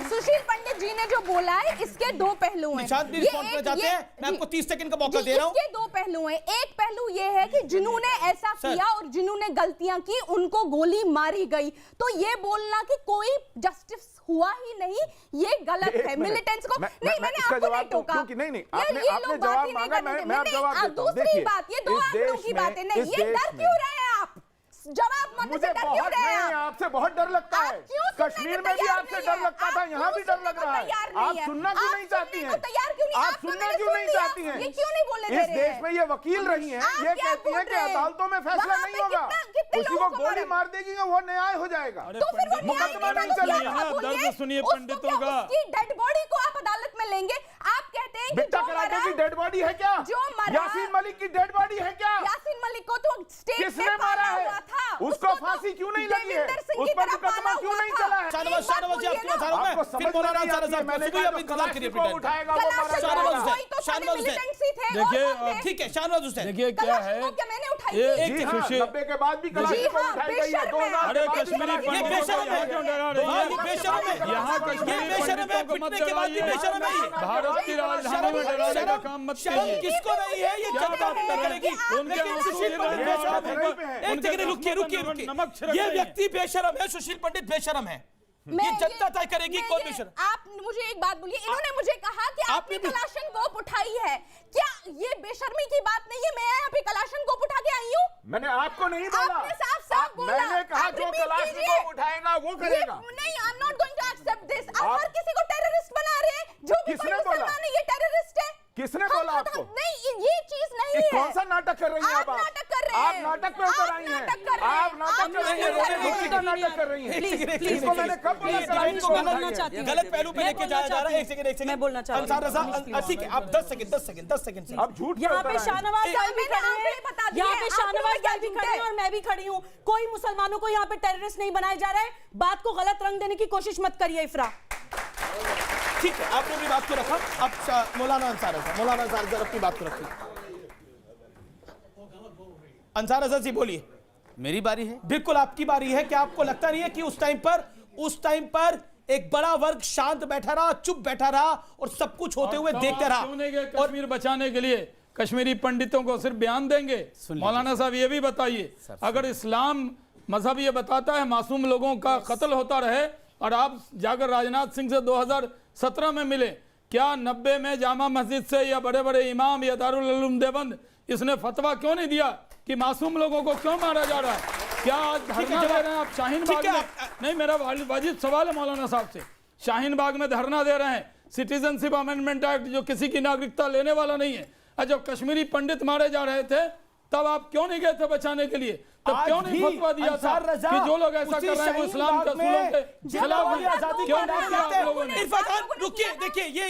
सुशील पंडित जी ने जो बोला है इसके दो पहलू हैं। मैं आपको 30 सेकंड का मौका दे रहा हूं। इसके दो पहलू हैं। एक पहलू ये है कि जिन्होंने ऐसा किया और जिन्होंने गलतियां की उनको गोली मारी गई, तो ये बोलना कि कोई जस्टिस हुआ ही नहीं, ये गलत है। मिलिटेंट्स को नहीं, मैंने आपको नहीं टोका। नहीं, आपने जवाब मांगा, मैं आप जवाब देता हूं। दूसरी बात, ये दो आंकड़ों की बात है। नहीं, ये डर क्यों रहे हैं आप? जवाब मत से डर क्यों रहे हैं? आपसे बहुत डर लगता है। कश्मीर में भी आपसे डर लगता था, यहाँ भी डर लग रहा है। आप सुनना क्यों नहीं चाहती हैं? आप सुनना क्यों नहीं चाहती हैं? ये क्यों नहीं बोले? इस देश में ये वकील रही हैं, ये कहती हैं कि अदालतों में फैसला नहीं होगा, किसी को गोली मार देगी वो न्याय हो जाएगा, मुकदमा नहीं चलेगा। दर्द सुनिए पंडितों का। डेड बॉडी को आप अदालत में लेंगे, आप कहते हैं बिट्टा कराटे की डेड बॉडी है क्या? यासीन मलिक की डेड बॉडी है क्या? यासीन मलिक को तो स्टेट किसने मारा है? उसको फांसी क्यों नहीं लगी है? उस पर मुकदमा क्यों नहीं चला है? शाहनवाज जी आपकी बात आ रहा हूं, फिर मौलाना अंसार साहब मैंने सुबह आप इंतजार करिए। शाहनवाज देखिए ठीक है, शाहनवाज हुसैन देखिए क्या है, मैंने उठाई एक 90 के बाद भी कलाशिकोव उठाई गई है। अरे कश्मीरी बेशरम है, क्यों डरा रही है? बेशरम है, यहाँ कश्मीरी पंडितों को मत डराइए। भारत की राजधानी में डराने का काम मत कीजिए। किसको नहीं है ये जनता तय करेगी। लेकिन सुशील पंडित बेशरम है। एक सेकंड रुकिए, ये व्यक्ति बेशरम है, सुशील पंडित बेशरम है, ये जनता तय करेगी कौन बेशरम। आप मुझे एक बात बोलिए, इन्होंने मुझे कहा कि आपने कलाशनकोव उठाई है, क्या ये बेशर्मी की बात नहीं है? मैं यहाँ पे कलाशनकोव उठा के आई हूँ। मैंने आपको नहीं बोला, आपने साफ बोला। मैंने कहा जो कलाशनकोव उठाएगा वो करेगा। नहीं, I am not going to accept this. आप हर किसी को टेररिस्ट बना रहे हैं, जो भी कोई मुसलमान है ये टेररिस्ट है। किसने बोला आपको? नहीं, ये चीज नहीं है। कौन सा नाटक कर रही हैं आप? नाटक कर रहे हैं। आप नाटक पे उतर आई हैं। आप नाटक कर रही हैं, नाटक कर रही हैं। इसको मैंने कब बोला? गलत पहलू पे लेके जाया जा रहा है। एक सेकंड मैं बोलना चाहता हूं। अंसार रजा ठीक है, आप 10 सेकंड आप झूठ यहाँ पे शाहनवाज भाई भी खड़े हैं, यहाँ पे शाहनवाज भाई भी खड़े हैं और मैं भी खड़ी हूँ। कोई मुसलमानों को यहाँ पे टेररिस्ट नहीं बनाया जा रहा है। बात को गलत रंग देने की कोशिश मत करिए इफ्रा। ठीक है, आपने अपनी बात को रखा। अब मौलाना अंसार अपनी बात को रखिए। अंसार रजा जी बोलिए। मेरी बारी है? बिल्कुल आपकी बारी है। क्या आपको लगता नहीं है कि उस टाइम पर एक बड़ा वर्ग शांत बैठा रहा, चुप बैठा रहा और सब कुछ होते हुए देखते रहा? क्यों नहीं गए कश्मीर बचाने के लिए? कश्मीरी पंडितों को सिर्फ बयान देंगे? मौलाना साहब ये भी बताइए, अगर इस्लाम मजहब ये बताता है मासूम लोगों का कत्ल होता रहे और आप जाकर राजनाथ सिंह से 2017 में मिले, क्या 90 में जामा मस्जिद से या बड़े बड़े इमाम या दारुल उलूम देवबंद इसने फतवा क्यों नहीं दिया कि मासूम लोगों को क्यों मारा जा रहा है? क्या आज धरना दे रहे हैं आप शाहीन बाग में? नहीं, मेरा वाजिब सवाल है मौलाना साहब से। शाहीन बाग में धरना दे रहे हैं, सिटीजनशिप अमेंडमेंट एक्ट जो किसी की नागरिकता लेने वाला नहीं है। जब कश्मीरी पंडित मारे जा रहे थे तब आप क्यों नहीं गए थे बचाने के लिए? तब क्यों नहीं फतवा दिया था कि जो लोग ऐसा कर रहे हैं वो इस्लाम के असूलों के खिलाफ हैं? क्यों नहीं किया आप लोगों ने? रुकिए, देखिए ये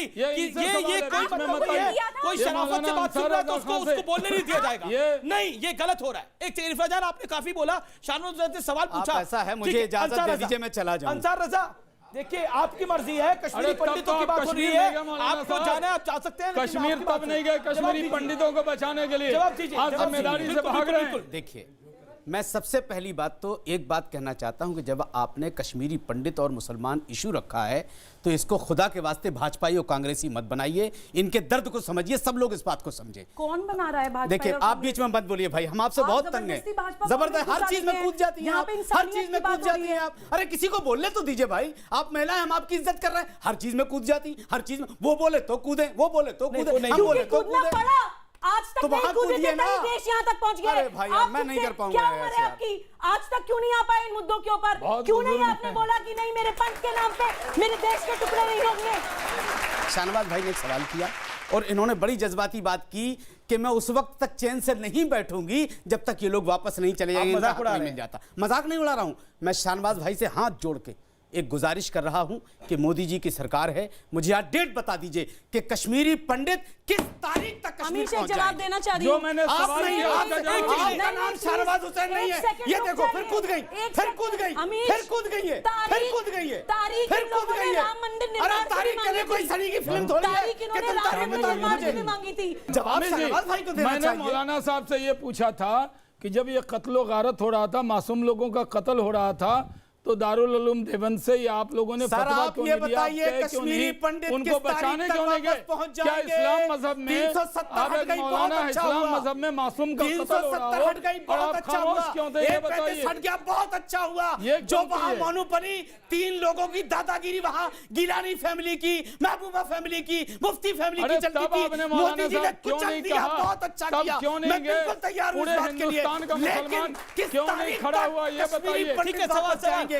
कोई मतलब नहीं है। कोई शराफत से बात सुन रहा है तो उसको बोलने नहीं दिया जाएगा। नहीं, ये गलत हो रहा है। एक इरफान जान, आपने काफी बोला, शाहनवाज ने सवाल पूछा। ऐसा है, मुझे इजाजत दे दीजिए, मैं चला जाऊं। अंसार रजा देखिए, आपकी मर्जी है, कश्मीरी पंडितों की बात हो रही है, आपको जाना है आप जा सकते हैं। कश्मीर तब नहीं गए कश्मीरी पंडितों को बचाने के लिए, जवाब दीजिए, आज जिम्मेदारी से भाग रहे हैं। देखिए, मैं सबसे पहली बात तो एक बात कहना चाहता हूं कि जब आपने कश्मीरी पंडित और मुसलमान इशू रखा है तो इसको खुदा के वास्ते भाजपाई और कांग्रेसी मत बनाइए, इनके दर्द को समझिए, सब लोग इस बात को समझे। कौन बना रहा है भाजपा? देखिए, आप बीच में मत बोलिए भाई, हम आपसे बहुत तंग हैं। जबरदस्त, हर चीज में कूद जाती हैं आप, हर चीज में कूद जाती हैं आप। अरे किसी को बोलने तो दीजिए भाई, आप महिला हैं, हम आपकी इज्जत कर रहे हैं, हर चीज में कूद जाती, हर चीज में वो बोले तो कूदे, वो बोले तो कूदे, हम बोले तो कूदे। आज तक तो नहीं कूदे थे, देश यहाँ तक पहुंच गए। अरे भाई मैं नहीं कर पाऊंगा। क्या उम्र है आपकी? आज तक क्यों नहीं आ पाए इन मुद्दों के ऊपर? क्यों नहीं आपने बोला कि नहीं मेरे पंथ के नाम पे मेरे देश के टुकड़े नहीं होंगे? शाहनवाज भाई ने एक सवाल किया और इन्होंने बड़ी जज्बाती बात की कि मैं उस वक्त तक चैन से नहीं बैठूंगी जब तक ये लोग वापस नहीं चले जाएंगे, मिल जाता। मजाक नहीं उड़ा रहा हूं मैं। शाहनवाज भाई से हाथ जोड़ के एक गुजारिश कर रहा हूं कि मोदी जी की सरकार है, मुझे आज डेट बता दीजिए कि कश्मीरी पंडित किस तारीख तक कश्मीर पहुंच जाएंगे। जवाब देना चाह रही जो मैंने सवाल किया आपका नाम शहनवाज हुसैन नहीं है। ये देखो फिर कूद गई, फिर कूद गई, फिर कूद गई है, फिर कूद गई है, फिर कूद गई है। अरे तारीख के लिए कोई सनी की फिल्म थोड़ी है कि तुम तारीख बता मुझे मांगी थी। जवाब शहनवाज भाई को देना चाहिए। मैंने मौलाना साहब से ये पूछा था कि जब ये कत्लो गारत हो रहा था, मासूम लोगों का कत्ल हो रहा था, तो दारुल उलूम देवबंद से ये आप लोगों ने फतवा क्यों नहीं दिया? कश्मीरी पंडित उनको बचाने क्यों नहीं गए? क्या इस्लाम मजहब में मौलाना इस्लाम मजहब में मासूम का कत्ल हो रहा हो और आप खामोश क्यों थे? ये बताइए। बहुत अच्छा हुआ जो वहाँ मोनोपली 3 लोगों की दादागिरी, वहाँ गिलानी फैमिली की, महबूबा फैमिली की, मुफ्ती फैमिली की चलती थी। मोदी जी ने कुचल दिया, बहुत अच्छा किया। मैं बिल्कुल तैयार हूँ इस बात के लिए, लेकिन किस तारीख खड़ा हुआ ये बताइए। ठीक है, सवाल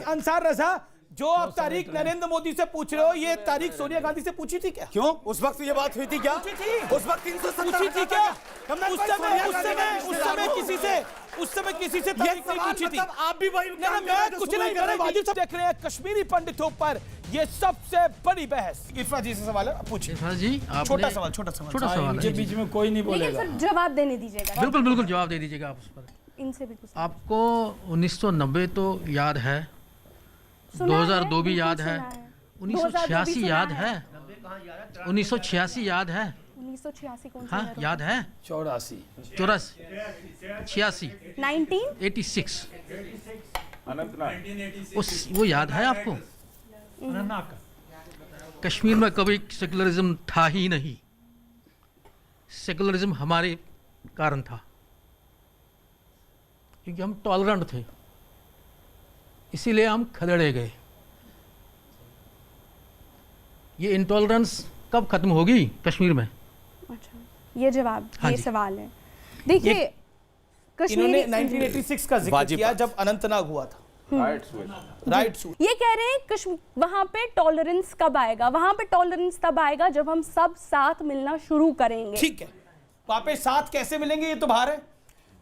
अंसार रजा, जो आप तारीख नरेंद्र मोदी से पूछ रहे हो, ये तारीख सोनिया गांधी से पूछी थी क्या? क्यों उस वक्त ये बात हुई थी क्या? उस वक्त 370 पूछी थी क्या? उस समय किसी से तारीख नहीं पूछी थी। आप भी वही कुछ नहीं कर रहे। देख रहे हैं कश्मीरी पंडितों पर ये सबसे बड़ी बहस। इरफान जी से सवाल है, पूछिए। जी छोटा सवाल है, बीच में कोई नहीं बोलेगा। जवाब देने दीजिएगा। बिल्कुल जवाब दे दीजिएगा आप उस पर। इनसे भी कुछ आपको 1990 तो याद है, 2002 भी याद है, 1986 याद है, 1986 याद है, 1986 कौन सा? हाँ याद है, 84 86 1986 वो याद है आपको? कश्मीर में कभी सेकुलरिज्म था ही नहीं। सेकुलरिज्म हमारे कारण था क्योंकि हम टॉलरेंट थे, इसीलिए हम खदेड़े गए। ये इंटॉलरेंस कब खत्म होगी कश्मीर में? अच्छा, ये जवाब, हाँ ये सवाल है। देखिए इन्होंने 1986 का जिक्र किया जब अनंतनाग हुआ था। राइट्स ये कह रहे हैं वहां पे टॉलरेंस कब आएगा? वहां पे टॉलरेंस तब आएगा जब हम सब साथ मिलना शुरू करेंगे। ठीक है, वहां पे साथ कैसे मिलेंगे ये तो बाहर है,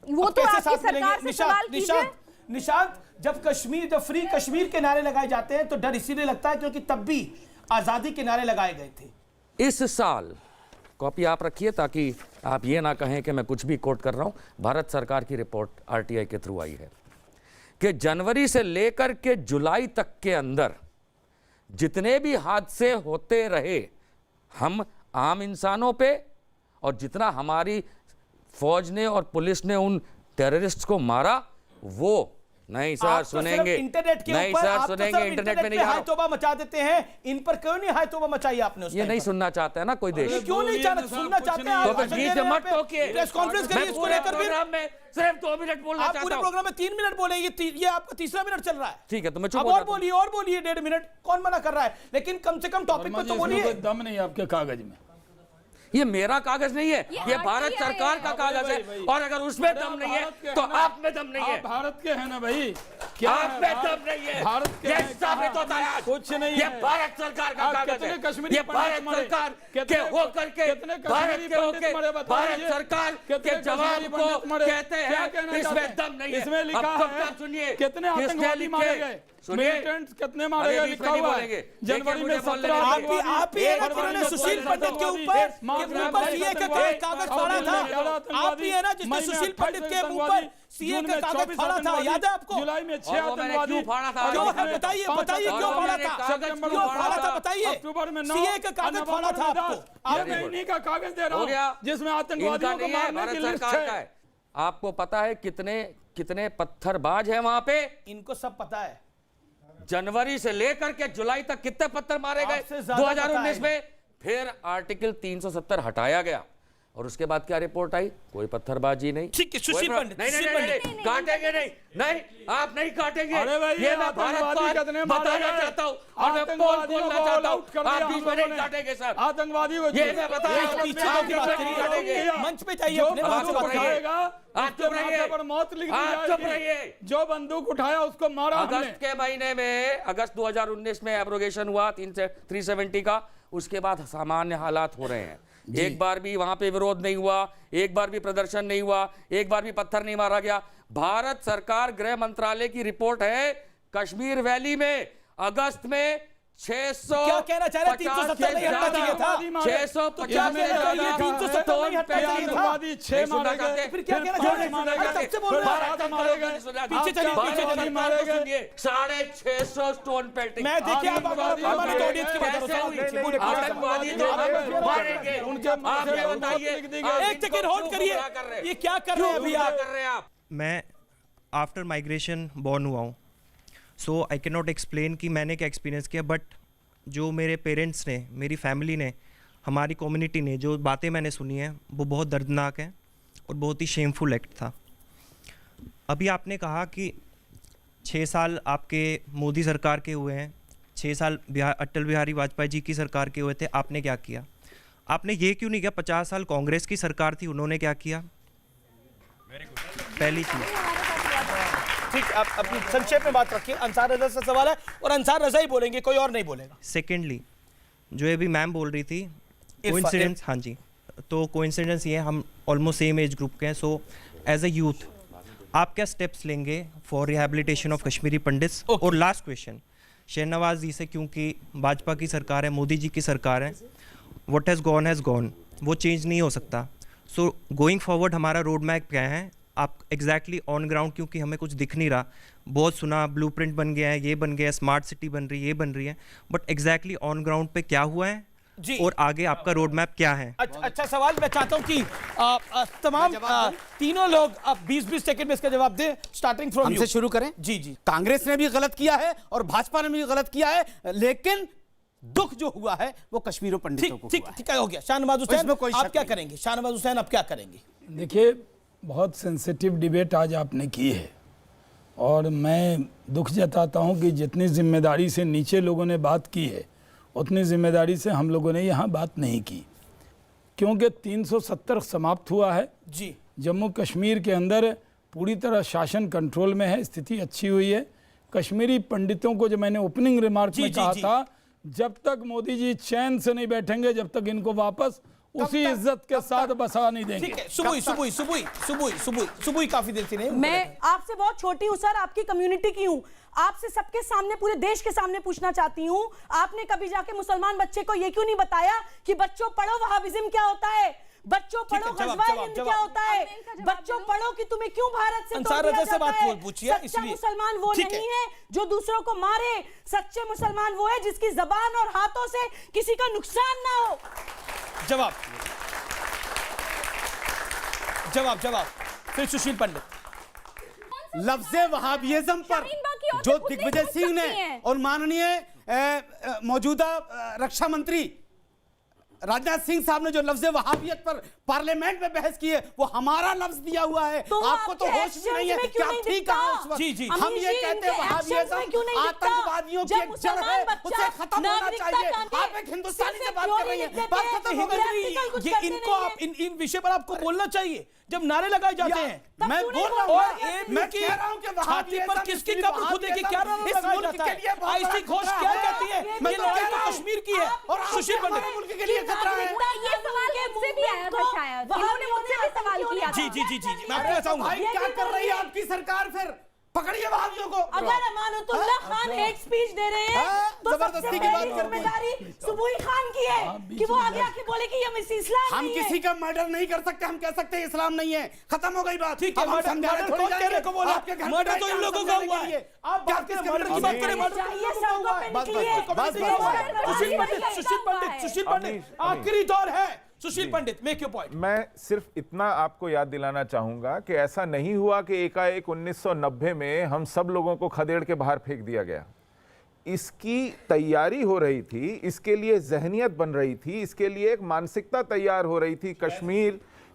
वो तो आपकी सरकार से सवाल कीजिए। निशांत, जब फ्री कश्मीर के नारे लगाए जाते हैं तो डर इसीलिए लगता है क्योंकि तब भी आजादी के नारे लगाए गए थे। इस साल कॉपी आप रखिए ताकि आप ये ना कहें कि मैं कुछ भी कोट कर रहा हूं। भारत सरकार की रिपोर्ट आरटीआई के थ्रू आई है कि जनवरी से लेकर के जुलाई तक के अंदर जितने भी हादसे होते रहे, हम आम इंसानों पे, और जितना हमारी फौज ने और पुलिस ने उन टेररिस्ट को मारा, वो नहीं सर सुनेंगे। इंटरनेट के नहीं ऊपर सर आप सुनेंगे, इंटरनेट पे नहीं हाय तौबा मचा देते हैं। इन पर क्यों नहीं हाय तौबा मचाई आपने? ये नहीं सुनना चाहते हैं ना कोई देश। क्यों नहीं सुनना चाहते हैं? तो फिर बीच में मत टोकिए। प्रेस कॉन्फ्रेंस करिए इसको लेकर। प्रोग्राम में सिर्फ 2 मिनट बोलना चाहता हूं। आप पूरे प्रोग्राम में 3 मिनट बोले, ये आपका तीसरा मिनट चल रहा है। ठीक है, तो मैं चुप और बोलिए 1.5 मिनट, कौन मना कर रहा है? लेकिन कम से कम टॉपिक पे तो बोलिए। दम नहीं आपके कागज में। ये मेरा कागज नहीं है, ये भारत सरकार का कागज है, और अगर उसमें दम नहीं है तो आप में दम नहीं है। भारत के हैं ना भाई, क्या आप में दम नहीं है? भारत के ये साबित होता है कुछ नहीं ये है। भारत सरकार का कागज है। ये भारत सरकार के होकर के भारत के होके भारत सरकार के जवाब को कहते हैं इसमें दम नहीं है। इसमें लिखा है सुनिए कितने आतंकवादी मारे गए, मिलिटेंट्स कितने मारे गए लिखा हुआ है। जनवरी में 17 आप ही है ना जिन्होंने सुशील पंडित के ऊपर सीए का कागज फाड़ा था। आप ही है ना जिसने सुशील पंडित के ऊपर सीए का कागज फाड़ा था, याद है आपको? जुलाई में 6 आतंकवादी फाड़ा था। क्यों है बताइए क्यों फाड़ा था? क्यों फाड़ा था बताइए? अक्टूबर में 9 सीए का कागज फाड़ा था आपको। आप इन्हीं का कागज दे रहा हूं जिसमें आतंकवादियों को मारने की लिस्ट है। आपको पता है कितने पत्थरबाज हैं वहां पे? इनको सब पता है। जनवरी से लेकर के जुलाई तक कितने पत्थर मारे गए 2019 में? फिर आर्टिकल 370 हटाया गया और उसके बाद क्या रिपोर्ट आई? कोई पत्थरबाजी नहीं। ठीक है, सुशील पंडित नहीं काटेंगे नहीं, आप नहीं काटेंगे। ये मैं भारत को बताना चाहता हूँ और मैं पोल खोलना चाहता हूँ। आप बीच में नहीं काटेंगे सर, आतंकवादी को ये मैं बता रहा हूँ। मंच पे जाइए, अपने आप चुप रहिए। जो बंदूक उठाया उसको मारा। अगस्त के महीने में, अगस्त 2019 में एब्रोगेशन हुआ 370 का। उसके बाद सामान्य हालात हो रहे हैं। एक बार भी वहां पे विरोध नहीं हुआ, एक बार भी प्रदर्शन नहीं हुआ, एक बार भी पत्थर नहीं मारा गया। भारत सरकार गृह मंत्रालय की रिपोर्ट है कश्मीर वैली में अगस्त में 600 क्या कहना चाह रहे हैं? 370 नहीं हटना चाहिए था। 650 में फिर क्या कहना चाह रहे हैं? सबसे बोल रहे हैं। पीछे चलिए। 650 स्टोन पेल्टिंग। मैं देखिए आप हमारे ऑडियंस की बात आतंकवादी तो मारेंगे। आप ये बताइए, एक सेकंड होल्ड करिए, ये क्या कर रहे हैं अभी आप? मैं आफ्टर माइग्रेशन बॉर्न हुआ हूँ, सो आई कैन नॉट एक्सप्लेन कि मैंने क्या एक्सपीरियंस किया, बट जो मेरे पेरेंट्स ने, मेरी फैमिली ने, हमारी कम्युनिटी ने जो बातें मैंने सुनी हैं वो बहुत दर्दनाक है और बहुत ही शेमफुल एक्ट था। अभी आपने कहा कि 6 साल आपके मोदी सरकार के हुए हैं, 6 साल अटल बिहारी वाजपेयी जी की सरकार के हुए थे, आपने क्या किया? आपने ये क्यों नहीं किया 50 साल कांग्रेस की सरकार थी, उन्होंने क्या किया? पहली चीज़। ठीक, आप अपनी संक्षेप में बात रखिए। अंसार रजा से सवाल है और अंसार रजा ही बोलेंगे, कोई और नहीं बोलेगा। सेकेंडली, जो अभी मैम बोल रही थी कोइंसिडेंस, हाँ जी, तो कोइंसिडेंस ये हम ऑलमोस्ट सेम एज ग्रुप के हैं। सो एज अ यूथ आप क्या स्टेप्स लेंगे for rehabilitation of Kashmiri pandits? और लास्ट क्वेश्चन शहनवाज जी से, क्योंकि भाजपा की सरकार है, मोदी जी की सरकार है, व्हाट हैज़ गॉन, वो चेंज नहीं हो सकता। सो गोइंग फॉरवर्ड हमारा रोड मैप क्या है? आप एग्जैक्टली ऑन ग्राउंड, क्योंकि हमें कुछ दिख नहीं रहा, बहुत सुना ब्लूप्रिंट बन गया है, ये बन गया, स्मार्ट सिटी बन रही है, ये बन रही है, बट एग्जैक्टली ऑन ग्राउंड पे क्या हुआ है जी, और आगे आपका रोड मैप क्या है? अच्छा सवाल। मैं चाहता हूं कि तमाम तीनों लोग अब 20-20 सेकंड में इसका जवाब दें, स्टार्टिंग फ्रॉम हमसे शुरू करें। जी जी। कांग्रेस ने भी गलत किया है और भाजपा ने भी गलत किया है, लेकिन दुख जो हुआ है वो कश्मीरी पंडितों को हुआ है। ठीक हो गया। शाहनवाज हुसैन, आप क्या करेंगे? शाहनवाज हुसैन, आप क्या करेंगे? देखिए, बहुत सेंसिटिव डिबेट आज आपने की है और मैं दुख जताता हूं कि जितनी जिम्मेदारी से नीचे लोगों ने बात की है उतनी जिम्मेदारी से हम लोगों ने यहाँ बात नहीं की, क्योंकि 370 समाप्त हुआ है जी। जम्मू कश्मीर के अंदर पूरी तरह शासन कंट्रोल में है, स्थिति अच्छी हुई है। कश्मीरी पंडितों को जो मैंने ओपनिंग रिमार्क में कहा था, जब तक मोदी जी चैन से नहीं बैठेंगे, जब तक इनको वापस उसी इज्जत के साथ बसा नहीं देंगे। ठीक है, सुबुई काफी देर से नहीं। मैं आपसे बहुत छोटी हूँ सर, आपकी कम्युनिटी की हूँ, आपसे सबके सामने, पूरे देश के सामने पूछना चाहती हूँ, आपने कभी जाके मुसलमान बच्चे को ये क्यों नहीं बताया कि बच्चों पढ़ो वहाबिज्म क्या होता है, बच्चों पढ़ो गज़वाए हिंद क्या होता है, बच्चों पढ़ो कि तुम्हें क्यों भारत से तोड़ दिया जाता है। सच्चा मुसलमान वो नहीं है जो दूसरों को मारे, सच्चे मुसलमान वो है जिसकी जबान और हाथों से किसी का नुकसान ना हो। जवाब। फिर सुशील पंडित। लफ्ज़े वहाबियज्म पर जो दिग्विजय सिंह ने और माननीय मौजूदा रक्षा मंत्री राजनाथ सिंह साहब ने जो लफ्ज़ वहाबियत पर पार्लियामेंट में बहस की है, वो हमारा लफ्ज दिया हुआ है। तो आपको तो होश भी नहीं है कि आप ठीक कहा उस वक्त। जी। हम ये कहते हैं वहाबियज्म आतंकवादियों की एक जड़ है, उसे खत्म होना चाहिए। आप एक हिंदुस्तानी से बात कर रही हैं, बात खत्म हो गई। ये इनको आप इन विषय पर आपको बोलना चाहिए जब नारे लगाए जाते हैं। मैं बोल रहा हूं, मैं कह रहा हूं कि छाती पर किसकी कब्र खुदेगी, क्या नारा लगाया जाता है? आइसी घोष क्या कहती है? ये लड़ाई तो कश्मीर की है। और सुशील पंडित, मुल्क के लिए खतरा है। ये सवाल मुझसे भी आया था शायद, इन्होंने मुझसे भी सवाल किया था। जी। मैं आपको बताऊंगा भाई क्या कर रही है आपकी सरकार? फिर पकड़िए वहाबियों को। अगर अमानतुल्लाह खान हेट स्पीच दे रहे हैं तो जबरदस्ती की बात जिम्मेदारी सुबुई खान की है कि वो आगे आके बोले कि ये मिस इस्लाम हम किसी का मर्डर नहीं कर सकते, हम कह सकते हैं इस्लाम नहीं है, खत्म हो गई बात। ठीक है, मर्डर कौन कहने को बोला? मर्डर तो इन लोगों का हुआ है। आप बात किसके मर्डर की बात करें? सुशील पंडित, आखिरी दौर है। सुशील पंडित, मेक योर पॉइंट। मैं सिर्फ इतना आपको याद दिलाना चाहूंगा कि ऐसा नहीं हुआ कि एकाएक 1990 में हम सब लोगों को खदेड़ के बाहर फेंक दिया गया। इसकी तैयारी हो रही थी, इसके लिए जहनियत बन रही थी, इसके लिए एक मानसिकता तैयार हो रही थी।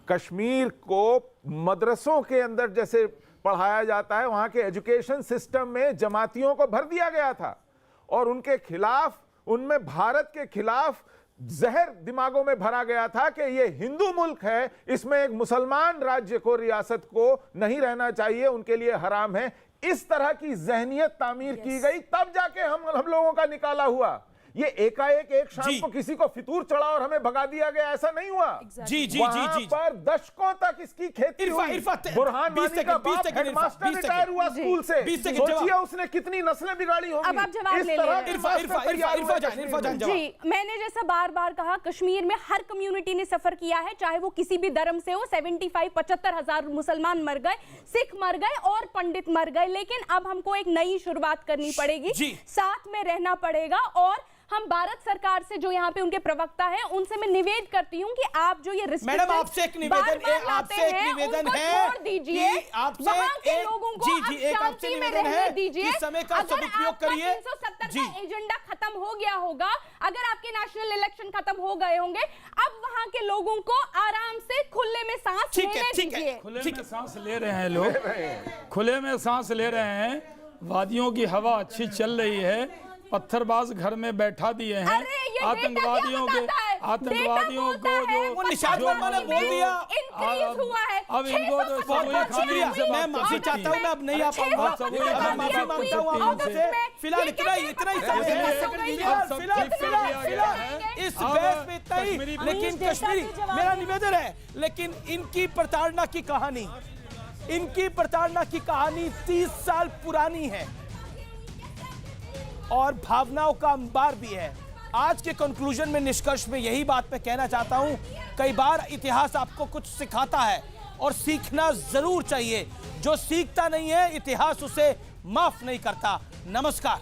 कश्मीर को मदरसों के अंदर जैसे पढ़ाया जाता है, वहां के एजुकेशन सिस्टम में जमातियों को भर दिया गया था और उनके खिलाफ, उनमें भारत के खिलाफ जहर दिमागों में भरा गया था कि ये हिंदू मुल्क है, इसमें एक मुसलमान राज्य को, रियासत को नहीं रहना चाहिए, उनके लिए हराम है। इस तरह की जहनियत तामीर की गई, तब जाके हम लोगों का निकाला हुआ। ये एकाएक एक शाम को किसी को फितूर चढ़ा और हमें भगा दिया गया, ऐसा नहीं हुआ। वहां पर दशकों तक इसकी खेती हुई। बुरहान वानी का बाप हेडमास्टर रिटायर हुआ स्कूल से, सोचिए उसने कितनी नस्लें बिगाड़ी होंगी। अब आप जवाब ले लीजिए। जी, मैंने जैसा बार बार कहा, कश्मीर में हर कम्युनिटी ने सफर किया है, चाहे वो किसी भी धर्म से हो। 75,000 मुसलमान मर गए, सिख मर गए और पंडित मर गए, लेकिन अब हमको एक नई शुरुआत करनी पड़ेगी, साथ में रहना पड़ेगा। और हम भारत सरकार से, जो यहाँ पे उनके प्रवक्ता हैं, उनसे मैं निवेदन करती हूँ कि आप जो ये मैडम आपसे एक निवेदन है, छोड़ दीजिए, वहाँ के लोगों को शांति में रहने दीजिए। समय का सदुपयोग करिए। 370 का एजेंडा खत्म हो गया होगा, अगर आपके नेशनल इलेक्शन खत्म हो गए होंगे, अब वहाँ के लोगों को आराम से खुले में सांस लेने दीजिए। खुले में सांस ले रहे हैं लोग, खुले में सांस ले रहे हैं। वादियों की हवा अच्छी चल रही है, पत्थरबाज घर में बैठा दिए हैं आतंकवादियों को जो निशाद वर्मा ने बोल दिया। अब इनको तो बहुत शुक्रिया, मैं माफी चाहता हूँ, मैं अब नहीं आ पाऊंगा, मैं माफी मांगता हूँ आपसे। फिलहाल इतना ही इस बहस में इतना ही। लेकिन कश्मीरी, मेरा निवेदन है, लेकिन इनकी प्रताड़ना की कहानी 30 साल पुरानी है और भावनाओं का अंबार भी है। आज के कंक्लूजन में, निष्कर्ष में यही बात मैं कहना चाहता हूं, कई बार इतिहास आपको कुछ सिखाता है और सीखना जरूर चाहिए। जो सीखता नहीं है, इतिहास उसे माफ नहीं करता। नमस्कार।